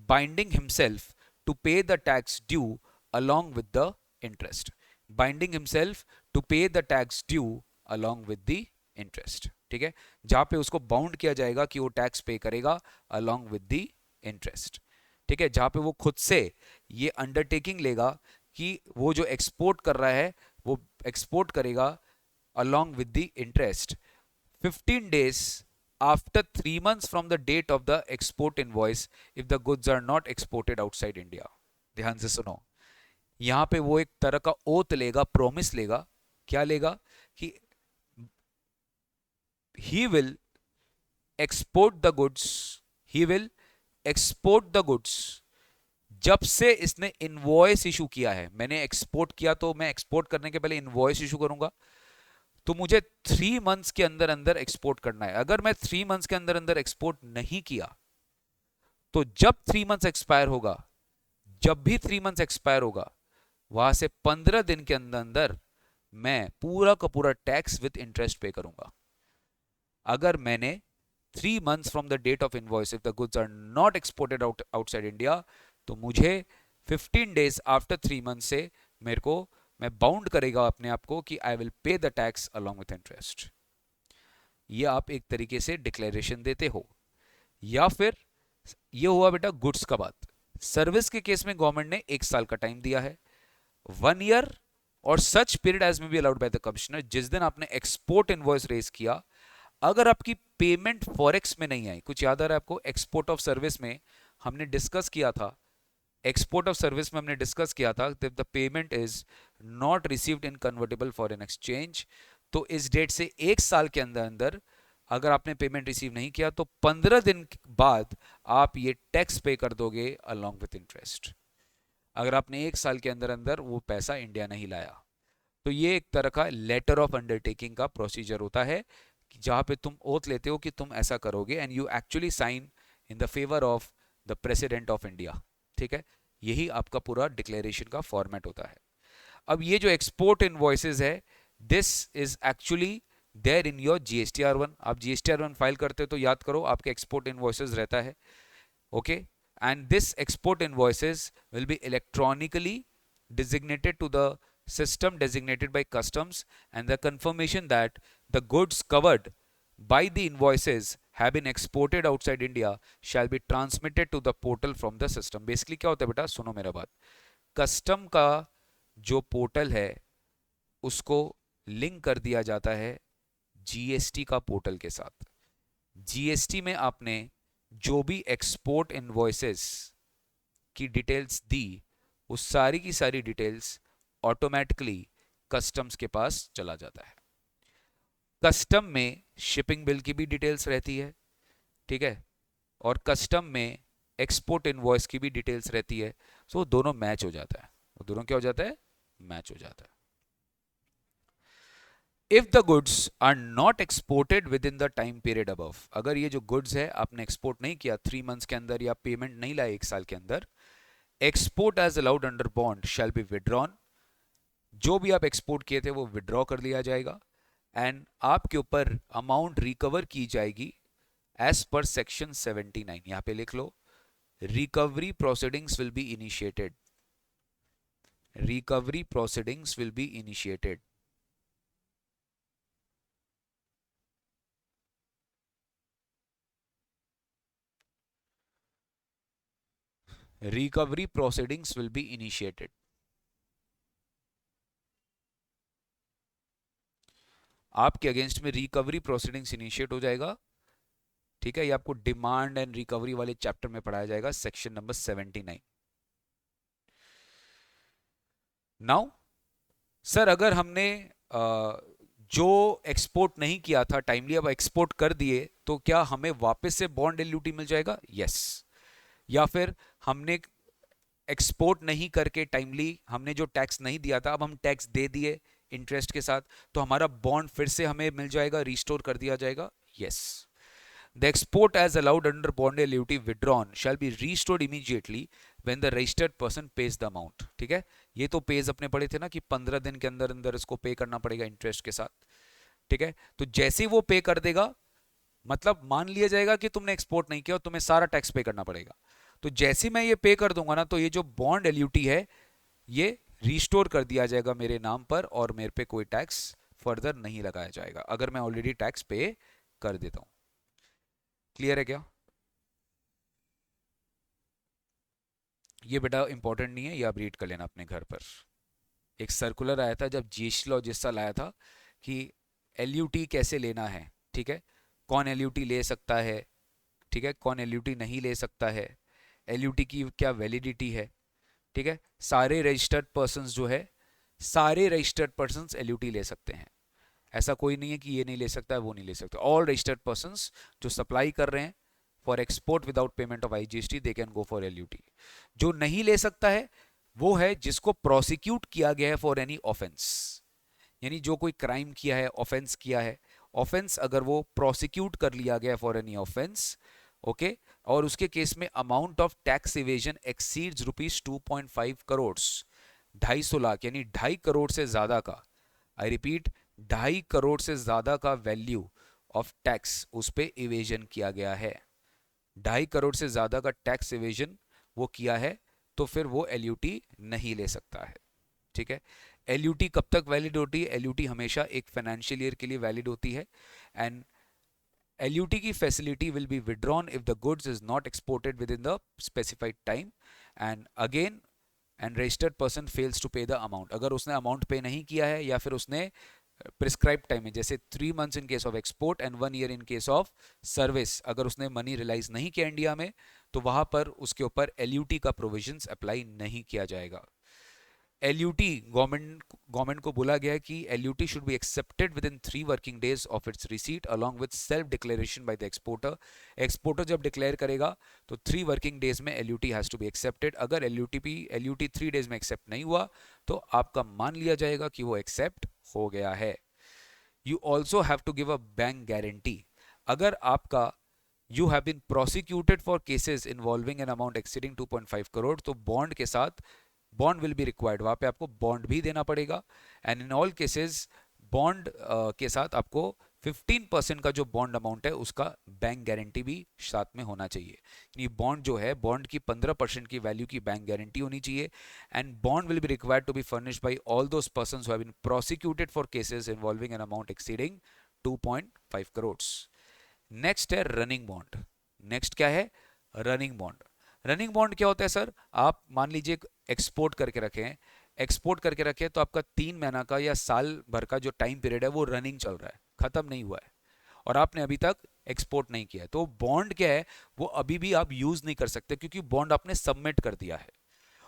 binding himself to pay the tax due along with the interest, binding himself to pay the tax due along with the interest, ठीक है, जहां पे उसको bound किया जाएगा कि वो टैक्स पे करेगा along with the interest, ठीक है, जहां पे वो खुद से ये अंडरटेकिंग लेगा कि वो जो एक्सपोर्ट कर रहा है वो एक्सपोर्ट करेगा along with the interest 15 days after 3 months from the date of the export invoice if the goods are not exported outside India। ध्यान से सुनो, यहां पे वो एक तरह का ओथ लेगा, प्रॉमिस लेगा, क्या लेगा कि he will export the goods, he will export the goods जब से इसने इनवॉइस इशू किया है, मैंने एक्सपोर्ट किया तो मैं एक्सपोर्ट करने के पहले इनवॉइस इशू करूंगा, तो मुझे 3 मंथ्स के अंदर अंदर एक्सपोर्ट करना है। अगर मैं 3 मंथ्स के अंदर अंदर एक्सपोर्ट नहीं किया तो जब 3 मंथ्स एक्सपायर होगा, जब भी 3 मंथ्स एक्सपायर होगा वहां से 15 दिन के अंदर अंदर मैं पूरा का पूरा टैक्स विद इंटरेस्ट पे करूंगा। अगर मैंने 3 months from the date of invoice if the goods are not exported outside India, तो मुझे 15 डेज आफ्टर 3 मंथ से मेरे को मैं बाउंड करेगा अपने आप को कि I will pay the tax along with interest. ये आप एक तरीके से डिक्लेरेशन देते हो। या फिर ये हुआ बेटा गुड्स का बात। सर्विस के केस में गवर्नमेंट ने 1 साल का टाइम दिया है, 1 ईयर और सच पीरियड एज में be allowed by the commissioner. जिस दिन आपने एक्सपोर्ट इनवॉइस रेज किया, अगर आपकी पेमेंट फॉरेक्स में नहीं आई, कुछ याद आ रहा है आपको, एक्सपोर्ट ऑफ सर्विस में हमने डिस्कस किया था, एक्सपोर्ट ऑफ सर्विस में हमने डिस्कस किया था the payment is not received in convertible foreign exchange, तो इस डेट से 1 साल के अंदर अंदर अगर आपने पेमेंट रिसीव नहीं किया तो 15 दिन बाद आप ये टैक्स पे कर दोगे अलोंग विथ इंटरेस्ट, अगर आपने 1 साल के अंदर अंदर वो पैसा इंडिया नहीं लाया। तो ये एक तरह का लेटर ऑफ अंडरटेकिंग का प्रोसीजर होता है जहां पे तुम ओथ लेते हो कि तुम ऐसा करोगे and you actually sign in the favour of the president of India, ठीक है। यही आपका पूरा डिक्लेरेशन का फॉर्मेट होता है। अब ये जो एक्सपोर्ट इनवॉइसेस है, this is actually there in your GSTR1। आप GSTR1 फाइल करते हो तो याद करो आपके एक्सपोर्ट इनवॉइसेस रहता है, okay. And this export invoices will be electronically designated to the system designated by customs, and the confirmation that the goods covered by the invoices have been exported outside India shall be transmitted to the portal from the system। Basically क्या होता है बेटा, सुनो मेरा बात, custom का जो portal है उसको लिंक कर दिया जाता है जीएसटी का पोर्टल के साथ। जीएसटी में आपने जो भी एक्सपोर्ट इनवॉइसेस की डिटेल्स दी, वो सारी की सारी डिटेल्स ऑटोमेटिकली कस्टम्स के पास चला जाता है। कस्टम में शिपिंग बिल की भी डिटेल्स रहती है, ठीक है, और कस्टम में एक्सपोर्ट इनवॉइस की भी डिटेल्स रहती है। सो दोनों मैच हो जाता है, वो दोनों क्या हो जाता है, मैच हो जाता है। If the goods are not exported within the time period above, अगर ये जो गुड्स है आपने एक्सपोर्ट नहीं किया 3 मंथ्स के अंदर या पेमेंट नहीं लाए 1 साल के अंदर, export as allowed under bond shall be withdrawn, जो भी आप एक्सपोर्ट किए थे वो विड्रॉ कर लिया जाएगा एंड आपके ऊपर अमाउंट रिकवर की जाएगी एज पर सेक्शन 79, यहां पे लिख लो, recovery proceedings will be initiated. Recovery proceedings will be initiated. Recovery proceedings will be initiated. आपके अगेंस्ट में रिकवरी प्रोसीडिंग्स इनिशिएट हो जाएगा, ठीक है। ये आपको डिमांड एंड रिकवरी वाले चैप्टर में पढ़ाया जाएगा, सेक्शन नंबर 79। नाउ सर, अगर हमने जो एक्सपोर्ट नहीं किया था टाइमली, अब एक्सपोर्ट कर दिए, तो क्या हमें वापस से बॉन्ड एल्यूटी मिल जाएगा? यस। या फिर हमने एक्सपोर्ट नहीं करके टाइमली, हमने जो टैक्स नहीं दिया था, अब हम टैक्स दे दिए इंटरेस्ट के साथ, तो हमारा बॉन्ड फिर से हमें मिल जाएगा, रिस्टोर कर दिया जाएगा? Yes. The export as allowed under bond annuity withdrawn shall be restored immediately when the registered person pays the amount। ठीक है, ये तो पेज अपने पढ़े थे ना कि 15 दिन के अंदर अंदर इसको पे करना पड़ेगा इंटरेस्ट के साथ। ठीक है, तो जैसे ही वो पे कर देगा, मतलब मान लिया जाएगा कि तुमने एक्सपोर्ट नहीं किया और तुम्हें सारा टैक्स पे करना पड़ेगा, तो जैसे मैं ये पे कर दूंगा ना, तो ये जो बॉन्ड एल्यूटी है ये रिस्टोर कर दिया जाएगा मेरे नाम पर, और मेरे पे कोई टैक्स फर्दर नहीं लगाया जाएगा अगर मैं ऑलरेडी टैक्स पे कर देता हूं। क्लियर है क्या? ये बेटा इंपॉर्टेंट नहीं है, ये आप रीड कर लेना अपने घर पर। एक सर्कुलर आया था जब जीएसटी लॉ जिस साल आया था कि एलयूटी कैसे लेना है, ठीक है, कौन एलयूटी ले सकता है, ठीक है, कौन एलयूटी नहीं ले सकता है, एलयूटी की क्या वैलिडिटी है, ठीक है। सारे रजिस्टर्ड पर्सन्स जो है, सारे रजिस्टर्ड पर्सन्स एलयूटी ले सकते हैं, ऐसा कोई नहीं है कि ये नहीं ले सकता है वो नहीं ले सकता। ऑल रजिस्टर्ड पर्सन्स जो सप्लाई कर रहे हैं for export without payment of IGST, they can go for LUT. जो नहीं ले सकता है वो है जिसको प्रोसिक्यूट किया गया है फॉर एनी ऑफेंस, यानी जो कोई क्राइम किया है, ऑफेंस किया है, ऑफेंस अगर वो प्रोसिक्यूट कर लिया गया फॉर एनी ऑफेंस, ओके, और उसके केस में amount of tax evasion exceeds rupees 2.5 crore, 250 lakh, यानी 2.5 करोड़ से ज्यादा का, आई रिपीट 2.5 करोड़ से ज्यादा का वैल्यू ऑफ टैक्स उस पे इवेजन किया गया है, 2.5 करोड़ से ज्यादा का टैक्स इवेजन वो किया है, तो फिर वो एलयूटी नहीं ले सकता है। ठीक है, एलयूटी कब तक वैलिड होती है? एलयूटी हमेशा एक फाइनेंशियल ईयर के लिए वैलिड होती है, एंड एलयूटी की facility will be withdrawn if the goods is not exported within the specified time, and again and registered person fails to pay the amount, अगर उसने amount पे नहीं किया है या फिर उसने प्रिस्क्राइब टाइम में, जैसे 3 months in case of export and 1 year in case of service, अगर उसने मनी रिलाइज नहीं किया इंडिया में, तो वहां पर उसके ऊपर एलयूटी का प्रोविजंस अप्लाई नहीं किया जाएगा। एलयूटी गवर्नमेंट को बोला गया है कि LUT should be accepted within 3 working days of its receipt along with self declaration by the exporter. Exporter जब डिक्लेयर करेगा तो 3 वर्किंग डेज में LUT has to be accepted. अगर एलयूटी 3 डेज में एक्सेप्ट नहीं हुआ तो आपका मान लिया जाएगा कि वो एक्सेप्ट हो गया है। You also have to give a bank guarantee. अगर आपका you have been prosecuted for cases involving an amount exceeding 2.5 crore, तो बॉन्ड के साथ बॉन्ड विल बी रिक्वायर्ड, वहां पे आपको बॉन्ड भी देना पड़ेगा, and in all cases bond के साथ आपको 15% का जो बॉन्ड अमाउंट है उसका बैंक गारंटी भी साथ में होना चाहिए। यानी बॉन्ड जो है, बॉन्ड की 15% की वैल्यू की बैंक गारंटी होनी चाहिए, and bond will be required to be furnished by all those persons who have been prosecuted for cases involving an amount exceeding 2.5 crore. Next है रनिंग बॉन्ड। नेक्स्ट क्या है? Running bond. रनिंग बॉन्ड क्या होता है sir? आप मान लीजिए export करके रखें, एक्सपोर्ट करके रखें तो आपका 3 महीना का या साल भर का जो टाइम पीरियड है वो रनिंग चल रहा है, खत्म नहीं हुआ है, और आपने अभी तक एक्सपोर्ट नहीं किया है, तो बॉन्ड क्या है, वो अभी भी आप यूज नहीं कर सकते क्योंकि बॉन्ड आपने सबमिट कर दिया है।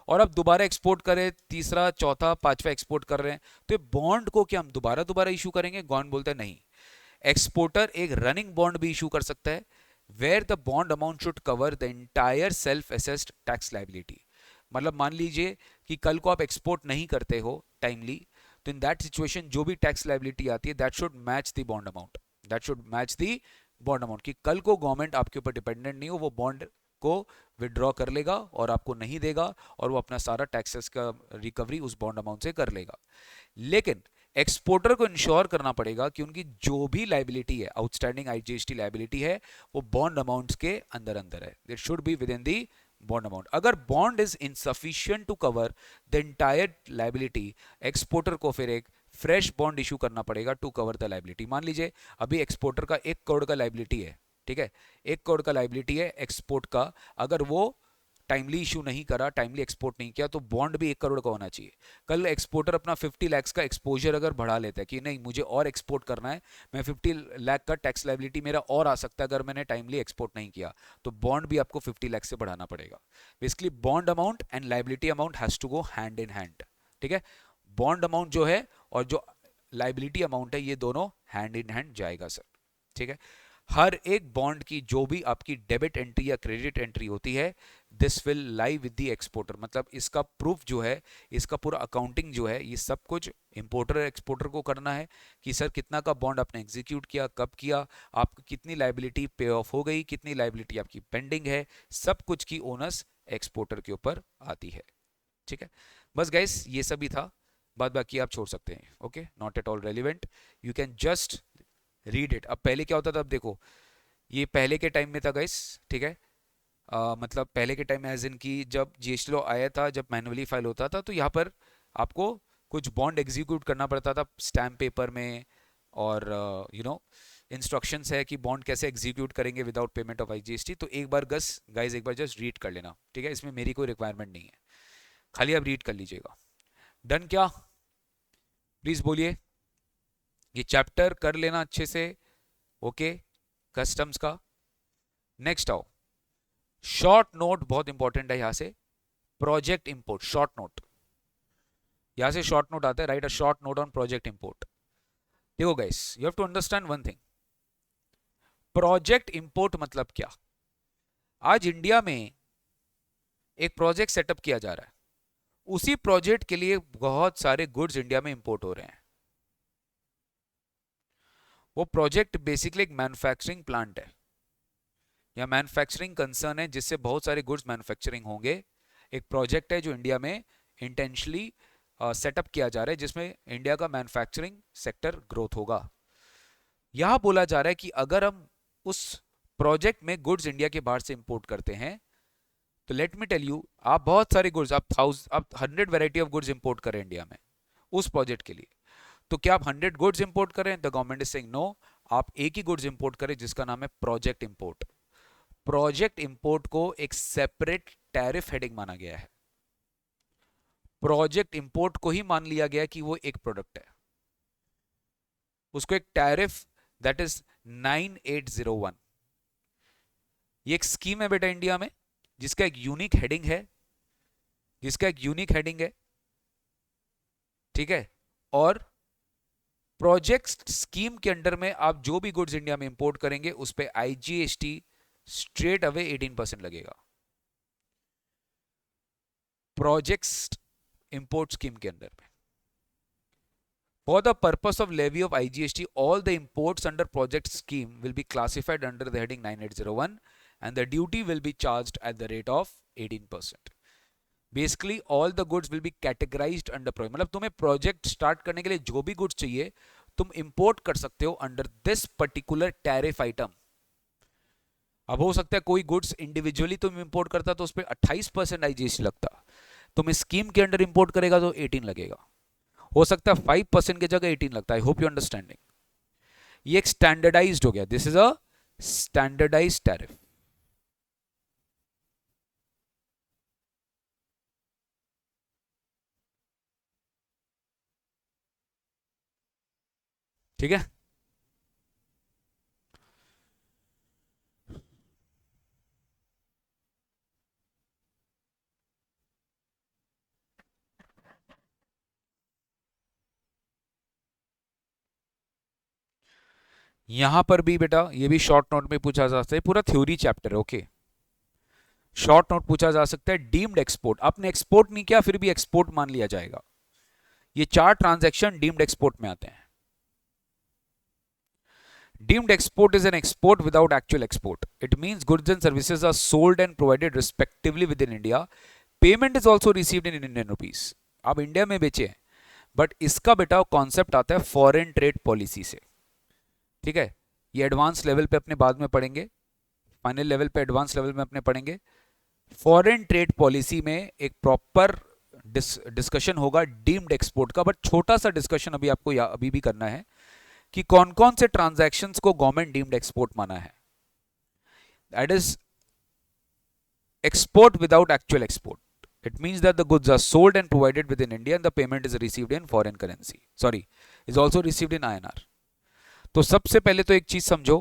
और अब दोबारा एक्सपोर्ट करें, तीसरा चौथा पांचवा एक्सपोर्ट कर रहे हैं, तो बॉन्ड को क्या हम दोबारा दोबारा इशू करेंगे? गवर्नमेंट बोलता है नहीं, एक्सपोर्टर एक रनिंग बॉन्ड भी इशू कर सकता है, where the bond amount should cover the entire self assessed tax liability. मतलब मान लीजिए कि कल को आप एक्सपोर्ट नहीं करते हो टाइमली, तो इन दैट सिचुएशन जो भी टैक्स लायबिलिटी आती है that should match the bond amount, that should match the bond amount, कि कल को गवर्नमेंट आपके ऊपर डिपेंडेंट नहीं हो, वो बॉन्ड को विड्रॉ कर लेगा और आपको नहीं देगा, और वो अपना सारा टैक्सेस का रिकवरी उस बॉन्ड अमाउंट से कर लेगा। लेकिन एक्सपोर्टर को इंश्योर करना पड़ेगा कि उनकी जो भी लाइबिलिटी है, आउटस्टैंडिंग आईजीएसटी लाइबिलिटी है, वो बॉन्ड अमाउंट्स के अंदर अंदर है. It should be within the bond amount. अगर bond is insufficient to cover the entire liability, exporter को फिर एक फ्रेश बॉन्ड इशू करना पड़ेगा टू कवर द लाइबिलिटी. मान लीजिए अभी एक्सपोर्टर का 1 करोड़ का लाइबिलिटी है, ठीक है, 1 करोड़ का लाइबिलिटी है एक्सपोर्ट का. अगर वो टाइमली इशू नहीं करा, टाइमली एक्सपोर्ट नहीं किया, तो बॉन्ड भी 1 करोड़ का होना चाहिए. कल एक्सपोर्टर अपना 50 लाख का एक्सपोजर अगर बढ़ा लेता है कि नहीं मुझे और एक्सपोर्ट करना है, मैं 50 लाख का टैक्स लाइबिलिटी मेरा और आ सकता है अगर मैंने टाइमली एक्सपोर्ट नहीं किया, तो बॉन्ड भी आपको 50 लाख से बढ़ाना पड़ेगा. Basically bond amount and liability amount has to go hand in hand. ठीक है, बॉन्ड अमाउंट जो है और जो लाइबिलिटी अमाउंट है, ये दोनों हैंड इन हैंड जाएगा सर. ठीक है, हर एक बॉन्ड की जो भी आपकी डेबिट एंट्री या क्रेडिट एंट्री होती है, this will lie with the exporter. मतलब इसका प्रूफ जो है, इसका पूरा अकाउंटिंग जो है, ये सब कुछ इंपोर्टर एक्सपोर्टर को करना है कि सर कितना का बॉन्ड आपने एग्जीक्यूट किया, कब किया, आपकी कितनी लाइबिलिटी पे ऑफ हो गई, कितनी लाइबिलिटी आपकी पेंडिंग है, सब कुछ की ओनर्स एक्सपोर्टर के ऊपर आती है. ठीक है, बस गाइस ये सभी था, बाद बाकी आप छोड़ सकते हैं. Okay, not at all relevant, you can just read it. अब पहले क्या होता था, अब देखो ये पहले के टाइम में था गाइस. ठीक है, मतलब पहले के टाइम में एज इन की जब जीएसटी लॉ आया था, जब मैनुअली फाइल होता था, तो यहाँ पर आपको कुछ बॉन्ड एग्जीक्यूट करना पड़ता था स्टैम्प पेपर में, और यू नो इंस्ट्रक्शंस है कि बॉन्ड कैसे एग्जीक्यूट करेंगे विदाउट पेमेंट ऑफ आईजीएसटी. तो एक बार गाइस एक बार जस्ट रीड कर लेना. ठीक है, इसमें मेरी कोई रिक्वायरमेंट नहीं है, खाली आप रीड कर लीजिएगा. डन क्या, प्लीज बोलिए. ये चैप्टर कर लेना अच्छे से. ओके, कस्टम्स का. नेक्स्ट आओ, शॉर्ट नोट बहुत इंपॉर्टेंट है. यहां से प्रोजेक्ट इंपोर्ट, शॉर्ट नोट, यहां से शॉर्ट नोट आता है. Write a short note on project import. देखो guys, you have to understand one thing. Project import मतलब क्या. आज इंडिया में एक प्रोजेक्ट सेटअप किया जा रहा है, उसी प्रोजेक्ट के लिए बहुत सारे गुड्स इंडिया में इंपोर्ट हो रहे हैं. वो प्रोजेक्ट बेसिकली एक मैन्युफैक्चरिंग प्लांट है या मैन्युफैक्चरिंग कंसर्न है, जिससे बहुत सारे गुड्स मैन्युफैक्चरिंग होंगे. एक प्रोजेक्ट है जो इंडिया में इंटेंशनली सेटअप किया जा रहा है, जिसमें इंडिया का मैन्युफैक्चरिंग सेक्टर ग्रोथ होगा. यहां बोला जा रहा है कि अगर हम उस प्रोजेक्ट में गुड्स इंडिया के बाहर से इंपोर्ट करते हैं, तो लेट मी टेल यू, आप बहुत सारे गुड्स, आप 100 वैरायटी ऑफ गुड्स इंपोर्ट करें इंडिया में उस प्रोजेक्ट के लिए, तो क्या आप 100 गुड्स इंपोर्ट करें. The government is saying no, आप एक ही गुड्स इंपोर्ट करें जिसका नाम है प्रोजेक्ट इंपोर्ट. प्रोजेक्ट इंपोर्ट को एक सेपरेट टैरिफ हेडिंग माना गया है. प्रोजेक्ट इंपोर्ट को ही मान लिया गया कि वो एक प्रोडक्ट है, उसको एक टैरिफ दैट इज 9801. ये एक स्कीम है बेटा इंडिया में, जिसका एक यूनिक हेडिंग है, जिसका एक यूनिक हेडिंग है. ठीक है, और प्रोजेक्ट स्कीम के अंडर में आप जो भी गुड्स इंडिया में इंपोर्ट करेंगे उस पे आईजीएसटी स्ट्रेट अवे 18% लगेगा. प्रोजेक्ट इंपोर्ट स्कीम के अंदर में, for the purpose of levy of IGST, all the imports under project scheme will be classified under the heading 9801 and the duty will be charged at the rate of 18%. Basically all the goods will be categorized under project. मतलब तुम्हें project start करने के लिए जो भी goods चाहिए तुम import कर सकते हो under this particular tariff item. अब हो सकता है कोई गुड्स इंडिविजुअली तुम इंपोर्ट करता तो उस पर 28% आईजीएसटी लगता, तुम इस स्कीम के अंडर इंपोर्ट करेगा तो 18 लगेगा. हो सकता है 5% की जगह 18 लगता है. I hope you understanding. ये एक स्टैंडर्डाइज्ड हो गया. This is a standardised tariff. ठीक है, यहां पर भी बेटा ये भी शॉर्ट नोट में पूछा जा सकता है. पूरा थ्योरी चैप्टर है. ओके, शॉर्ट नोट पूछा जा सकता है. डीम्ड एक्सपोर्ट, आपने एक्सपोर्ट नहीं किया फिर भी एक्सपोर्ट मान लिया जाएगा. ये 4 ट्रांजैक्शन डीम्ड एक्सपोर्ट में आते हैं. Deemed export is an export without actual export. It means goods and services are sold and provided respectively within India. Payment is also received in Indian rupees. आप India में बेचे हैं but इसका बेटा concept आता है फॉरेन ट्रेड पॉलिसी से, ठीक है। ये एडवांस लेवल पे अपने बाद में पढ़ेंगे, फाइनल लेवल पे एडवांस लेवल में अपने पढ़ेंगे। फॉरेन ट्रेड पॉलिसी में एक प्रॉपर डिस्कशन होगा डीम्ड एक्सपोर्ट का, बट छोटा सा डिस्कशन अभी आपको अभी भी करना है कि कौन कौन से ट्रांजैक्शंस को गवर्नमेंट डीम्ड एक्सपोर्ट माना है। That is export without actual export. It means that the goods are sold and provided within India and the payment is received in foreign currency. Sorry, is also received in INR. तो सबसे पहले तो एक चीज समझो,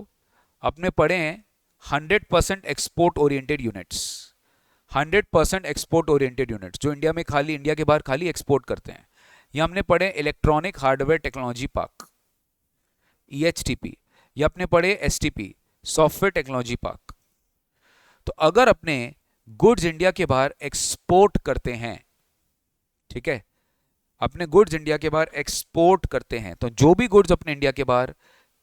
आपने पढ़े हैं 100% export oriented units, 100% export oriented units जो इंडिया में खाली, इंडिया के बाहर खाली एक्सपोर्ट करते हैं। ये हमने पढ़े electronic hardware technology park, EHTP। ये अपने पढ़े STP, सॉफ्टवेयर टेक्नोलॉजी पार्क। तो अगर अपने गुड्स इंडिया के बाहर एक्सपोर्ट करते हैं, ठीक है, अपने गुड्स इंडिया के बाहर एक्सपोर्ट करते हैं, तो जो भी गुड्स अपने इंडिया के बाहर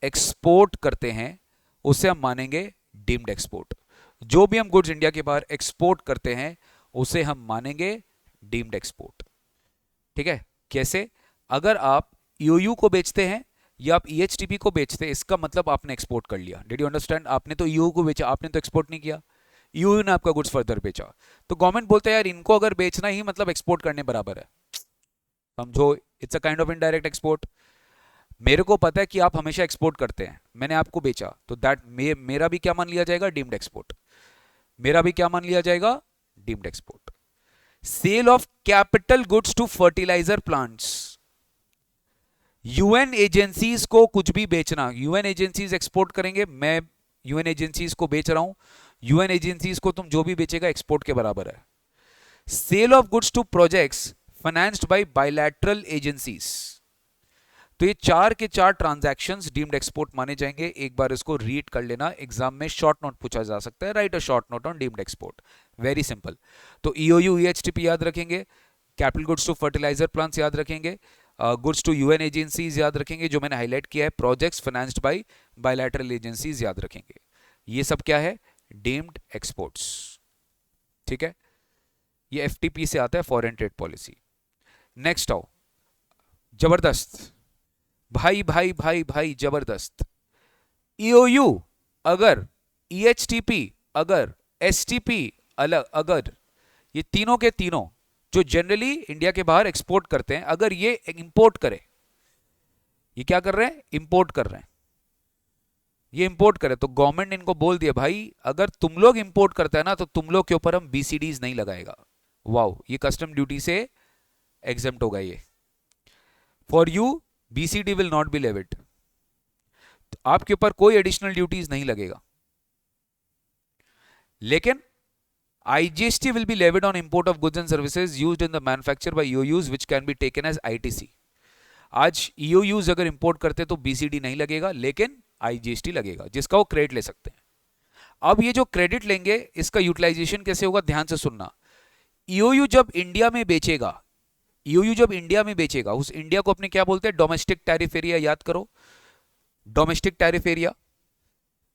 एक्सपोर्ट करते हैं उसे हम मानेंगे डीम्ड एक्सपोर्ट। जो भी हम गुड्स इंडिया के बाहर एक्सपोर्ट करते हैं उसे हम मानेंगे डीम्ड एक्सपोर्ट, ठीक है। कैसे? अगर आप ईओयू को बेचते हैं या आप EHTP को बेचते हैं, इसका मतलब आपने एक्सपोर्ट कर लिया। Did you understand? आपने तो ईओयू को बेचा, आपने तो एक्सपोर्ट नहीं किया, ईओयू ने आपका गुड्स फर्दर बेचा। तो गवर्नमेंट बोलता है यार इनको अगर बेचना ही मतलब एक्सपोर्ट करने बराबर है, समझो it's a kind of indirect export. मेरे को पता है कि आप हमेशा एक्सपोर्ट करते हैं, मैंने आपको बेचा, तो दैट मेरा भी क्या मान लिया जाएगा? Deemed export. मेरा भी क्या मान लिया जाएगा? Deemed export. Sale of capital goods to fertiliser plants, UN agencies को कुछ भी बेचना, यूएन एजेंसीज एक्सपोर्ट करेंगे, मैं यूएन एजेंसीज को बेच रहा हूं, यूएन एजेंसीज को तुम जो भी बेचेगा एक्सपोर्ट के बराबर है। Sale of goods to projects financed by bilateral agencies, तो ये चार के चार ट्रांजैक्शंस डीम्ड एक्सपोर्ट माने जाएंगे। एक बार इसको रीड कर लेना, एग्जाम में शॉर्ट नोट पूछा जा सकता है, write a short note on deemed export, very simple. तो ईओयू EHTP याद रखेंगे, capital goods to fertiliser plants याद रखेंगे, गुड्स टू यूएन एजेंसीज याद रखेंगे, जो मैंने हाईलाइट किया है projects financed by bilateral agencies याद रखेंगे। ये सब क्या है? डीम्ड एक्सपोर्ट्स, ठीक है। ये FTP से आता है, फॉरेन ट्रेड पॉलिसी। नेक्स्ट आओ, जबरदस्त भाई भाई भाई भाई, जबरदस्त। ईओयू अगर, EHTP अगर, STP अलग, अगर ये तीनों के तीनों जो जनरली इंडिया के बाहर एक्सपोर्ट करते हैं, अगर ये इंपोर्ट करे, ये क्या कर रहे हैं? इंपोर्ट कर रहे हैं, ये इंपोर्ट करे, तो गवर्नमेंट ने इनको बोल दिया भाई अगर तुम लोग इंपोर्ट करते हैं ना तो तुम लोग के ऊपर हम BCDs नहीं लगाएगा। वाओ, ये कस्टम ड्यूटी से एग्जेम्प्ट होगा ये। For you BCD will not be levied, आपके ऊपर कोई एडिशनल ड्यूटीज नहीं लगेगा, लेकिन IGST will be levied on import of goods and services used in the manufacture by EOUs which can be taken as ITC। आज EOUs अगर import करते तो BCD नहीं लगेगा, लेकिन IGST लगेगा, जिसका वो क्रेडिट ले सकते हैं। अब ये जो क्रेडिट लेंगे इसका यूटिलाइजेशन कैसे होगा, ध्यान से सुनना। EOU जब इंडिया में बेचेगा, EOU जब इंडिया में बेचेगा, उस इंडिया को अपने क्या बोलते हैं? डोमेस्टिक टैरिफ एरिया, याद करो, domestic tariff area.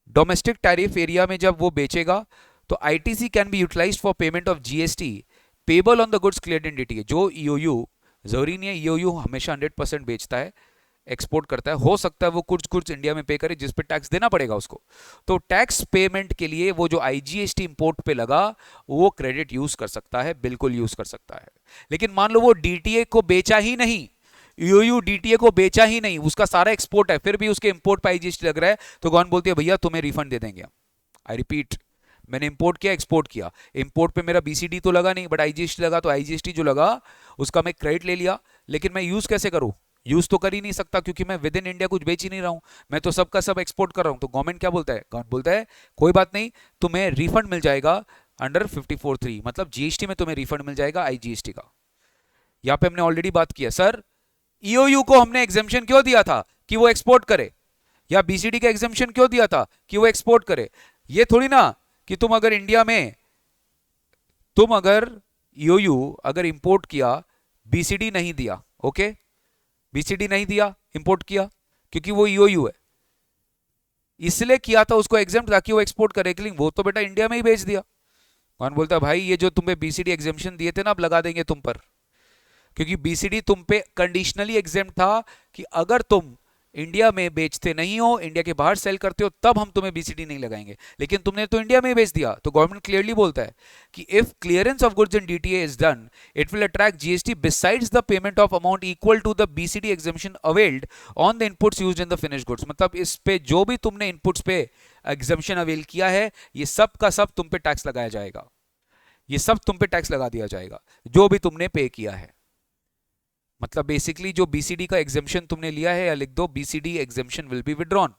Domestic tariff area में जब वो बेचेगा तो ITC can be utilised for payment of GST payable on the goods cleared in DTA। जो EOU, जरूरी नहीं है EOU हमेशा 100% बेचता है, एक्सपोर्ट करता है, हो सकता है वो कुछ गुड्स इंडिया में पे करे जिस पे टैक्स देना पड़ेगा उसको, तो टैक्स पेमेंट के लिए वो जो IGST इंपोर्ट पे लगा वो क्रेडिट यूज कर सकता है, बिल्कुल यूज कर सकता है। लेकिन मान लो वो DTA को बेचा ही नहीं, EOU DTA को बेचा ही नहीं, उसका सारा एक्सपोर्ट है, फिर भी उसके इंपोर्ट पे IGST लग रहा है, तो गवर्नमेंट बोलती है भैया तुम्हें रिफंड दे देंगे हम। आई रिपीट, मैंने इंपोर्ट किया, एक्सपोर्ट किया, इंपोर्ट पे मेरा BCD तो लगा नहीं, बट IGST लगा, तो IGST जो लगा उसका मैं क्रेडिट ले लिया, लेकिन मैं यूज कैसे करूं? यूज तो कर ही नहीं सकता क्योंकि मैं विद इन इंडिया कुछ बेच ही नहीं रहा हूं, मैं तो सबका सब एक्सपोर्ट कर रहा हूं। तो गवर्नमेंट क्या बोलता है? गवर्नमेंट बोलता है कोई बात नहीं, तुम्हें रिफंड मिल जाएगा अंडर 54(3), मतलब GST में तुम्हें रिफंड मिल जाएगा IGST का। यहां पे हमने ऑलरेडी बात किया, सर EOU को हमने एग्जेम्पशन क्यों दिया था? कि वो एक्सपोर्ट करे, या BCD का एग्जेम्पशन क्यों दिया था? कि वो एक्सपोर्ट करे। ये थोड़ी ना कि तुम अगर इंडिया में, तुम अगर EOU अगर इंपोर्ट किया, BCD नहीं दिया, ओके, BCD नहीं दिया, इंपोर्ट किया, क्योंकि वो EOU है, इसलिए किया था उसको एग्जेम्प्ट ताकि वो एक्सपोर्ट करे, लेकिन वो तो बेटा इंडिया में ही बेच दिया। कौन बोलता भाई ये जो तुम्हें BCD एग्जेम्पशन दिए थे ना अब लगा देंगे तुम पर, क्योंकि बीसीडी तुम पे कंडीशनली एग्जेम्प्ट था कि अगर तुम इंडिया में बेचते नहीं हो, इंडिया के बाहर सेल करते हो, तब हम तुम्हें बीसीडी नहीं लगाएंगे। लेकिन तुमने तो इंडिया में ही बेच दिया, तो गवर्नमेंट क्लियरली बोलता है कि if clearance of goods in DTA is done, it will attract GST besides the payment of amount equal to the BCD exemption availed on the inputs used in the finish goods. मतलब इस पे जो भी तुमने inputs पे एग्जामिशन avail किया है, ये सब का सब तुम पे टैक्स लगाया जाएगा, ये सब तुम पे टैक्स लगा दिया जाएगा जो भी तुमने पे किया है। मतलब बेसिकली जो बीसीडी का एग्जामिशन तुमने लिया है, या लिख दो BCD exemption will be withdrawn.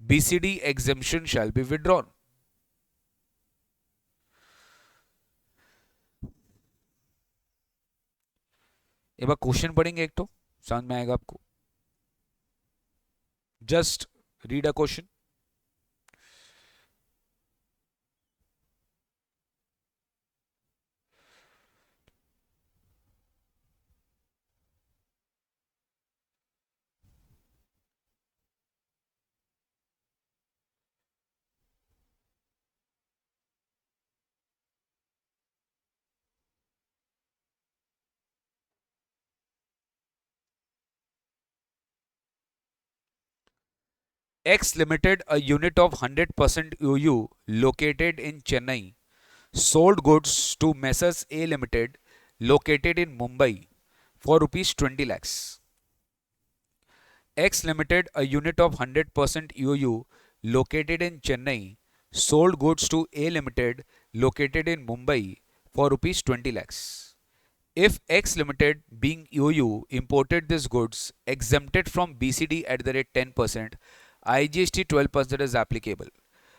BCD exemption shall be withdrawn. एक बार क्वेश्चन पढ़ेंगे, एक तो समझ में आएगा आपको। Just read a question. X Limited, a unit of 100% UU located in Chennai, sold goods to Messrs A Limited, located in Mumbai, for rupees 20 lakhs. X Limited, a unit of 100% UU located in Chennai, sold goods to A Limited, located in Mumbai, for rupees 20 lakhs. If X Limited, being UU, imported these goods exempted from BCD at the rate 10%, IGST 12% is applicable.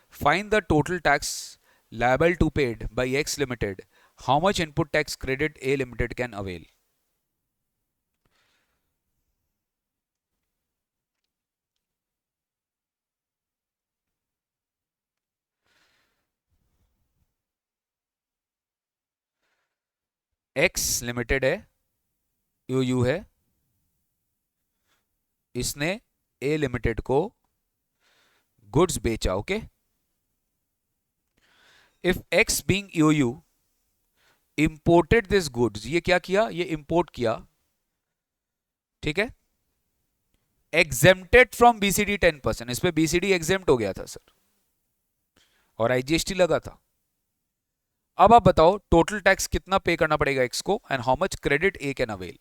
Find the total tax liable to paid by X Limited. How much input tax credit A Limited can avail? X Limited है, UU है, इसने A Limited को goods बेचा। Okay, if X being UU imported this goods, ये क्या किया, ये import किया, ठीक है, एग्जेम्प्टेड फ्रॉम बीसीडी 10%, इस पे बीसीडी एग्जेम्प्ट हो गया था सर, और आईजीएसटी लगा था। अब आप बताओ टोटल टैक्स कितना पे करना पड़ेगा एक्स को, and how much credit a can avail.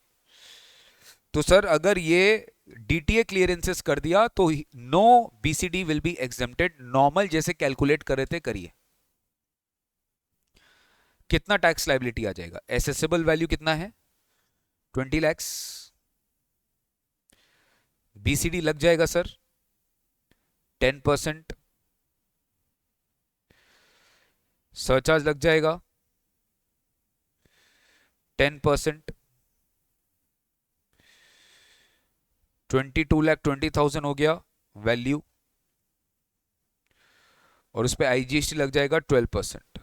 तो सर अगर ये डीटीए क्लियरेंसेस कर दिया तो no BCD will be exempted. Normal जैसे कैलकुलेट कर रहे थे करिए, कितना टैक्स लाइबिलिटी आ जाएगा। एसेसेबल वैल्यू कितना है, 20 लैक्स। बीसीडी लग जाएगा सर 10%, सरचार्ज लग जाएगा 10%, 22,20,000 हो गया वैल्यू, और उस पर आईजीएसटी लग जाएगा 12%।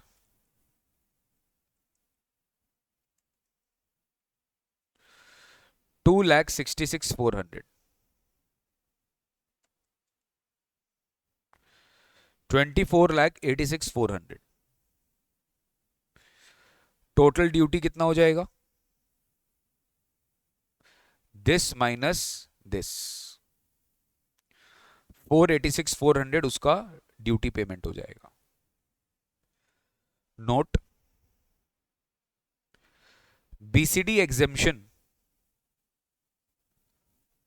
2,66,400, 24,86,400। टोटल ड्यूटी कितना हो जाएगा, दिस माइनस दिस, 486,400 उसका ड्यूटी पेमेंट हो जाएगा। Note, BCD exemption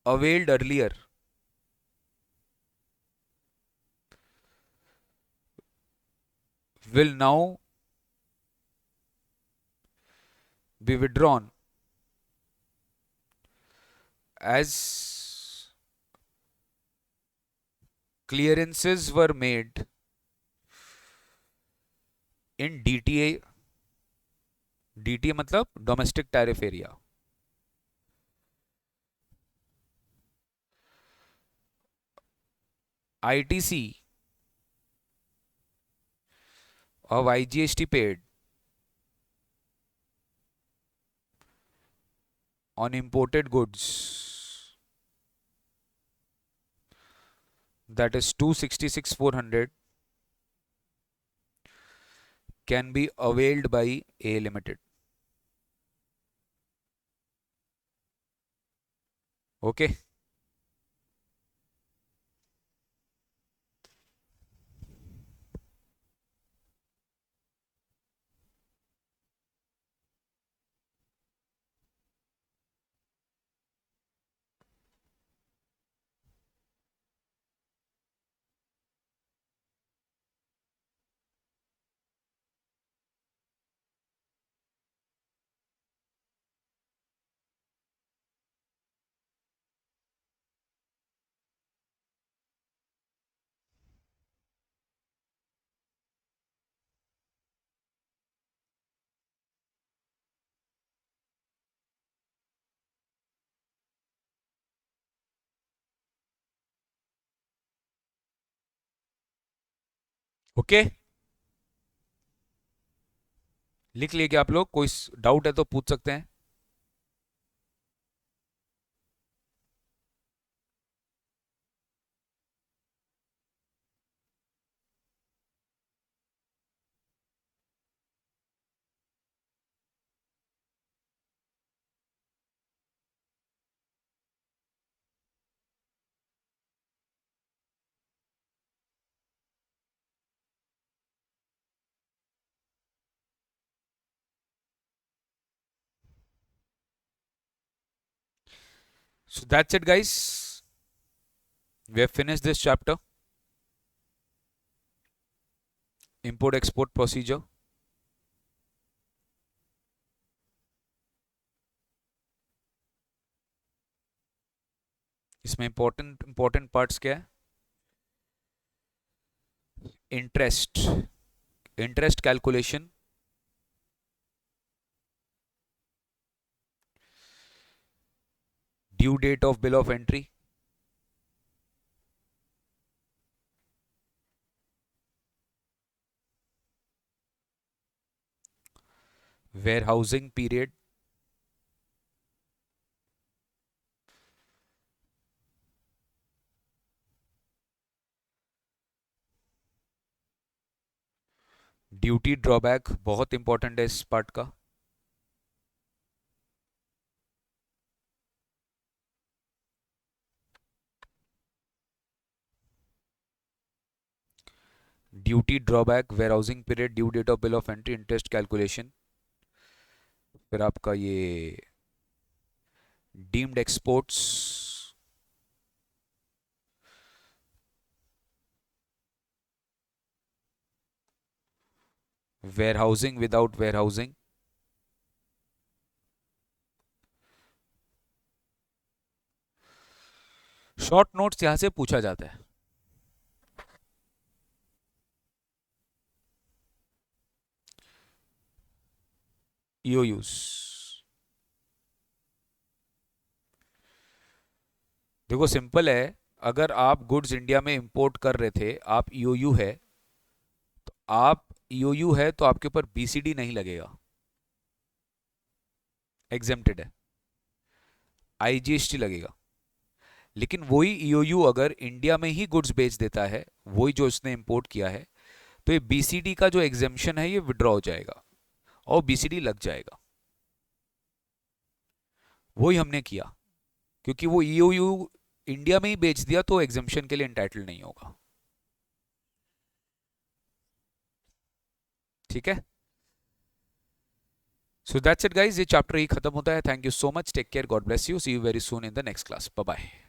availed earlier will now be withdrawn as clearances were made in DTA, DTA मतलब domestic tariff area, ITC of IGST paid on imported goods that is 266,400 can be availed by A Limited. Okay. Okay, लिख लिए क्या आप लोग? कोई doubt है तो पूछ सकते हैं. So that's it, guys. We have finished this chapter. Import export procedure. इसमें इंपॉर्टेंट पार्ट्स क्या है? Interest calculation, due date of bill of entry, warehousing period, duty drawback बहुत इंपॉर्टेंट है इस पार्ट का, duty drawback, warehousing period, due date of bill of entry, interest calculation, फिर आपका ये deemed exports, warehousing without warehousing, short notes यहां से पूछा जाता है. ईओयूज, देखो सिंपल है. अगर आप गुड्स इंडिया में इंपोर्ट कर रहे थे, आप ईओयू है, तो आप ईओयू है तो आपके ऊपर बीसीडी नहीं लगेगा, एग्जेम्प्टेड है, आईजीएसटी लगेगा. लेकिन वही ईओयू अगर इंडिया में ही गुड्स बेच देता है, वही जो उसने इंपोर्ट किया है, तो ये बीसीडी का जो एग्जेम्पशन है ये विड्रॉ हो जाएगा और बीसीडी लग जाएगा. वही हमने किया, क्योंकि वो ईओयू इंडिया में ही बेच दिया तो एग्जेम्पशन के लिए एंटाइटल नहीं होगा. ठीक है. सो दैट्स इट गाइस, ये चैप्टर ही खत्म होता है. Thank you so much, take care, God bless you, see you very soon in the next class, bye bye.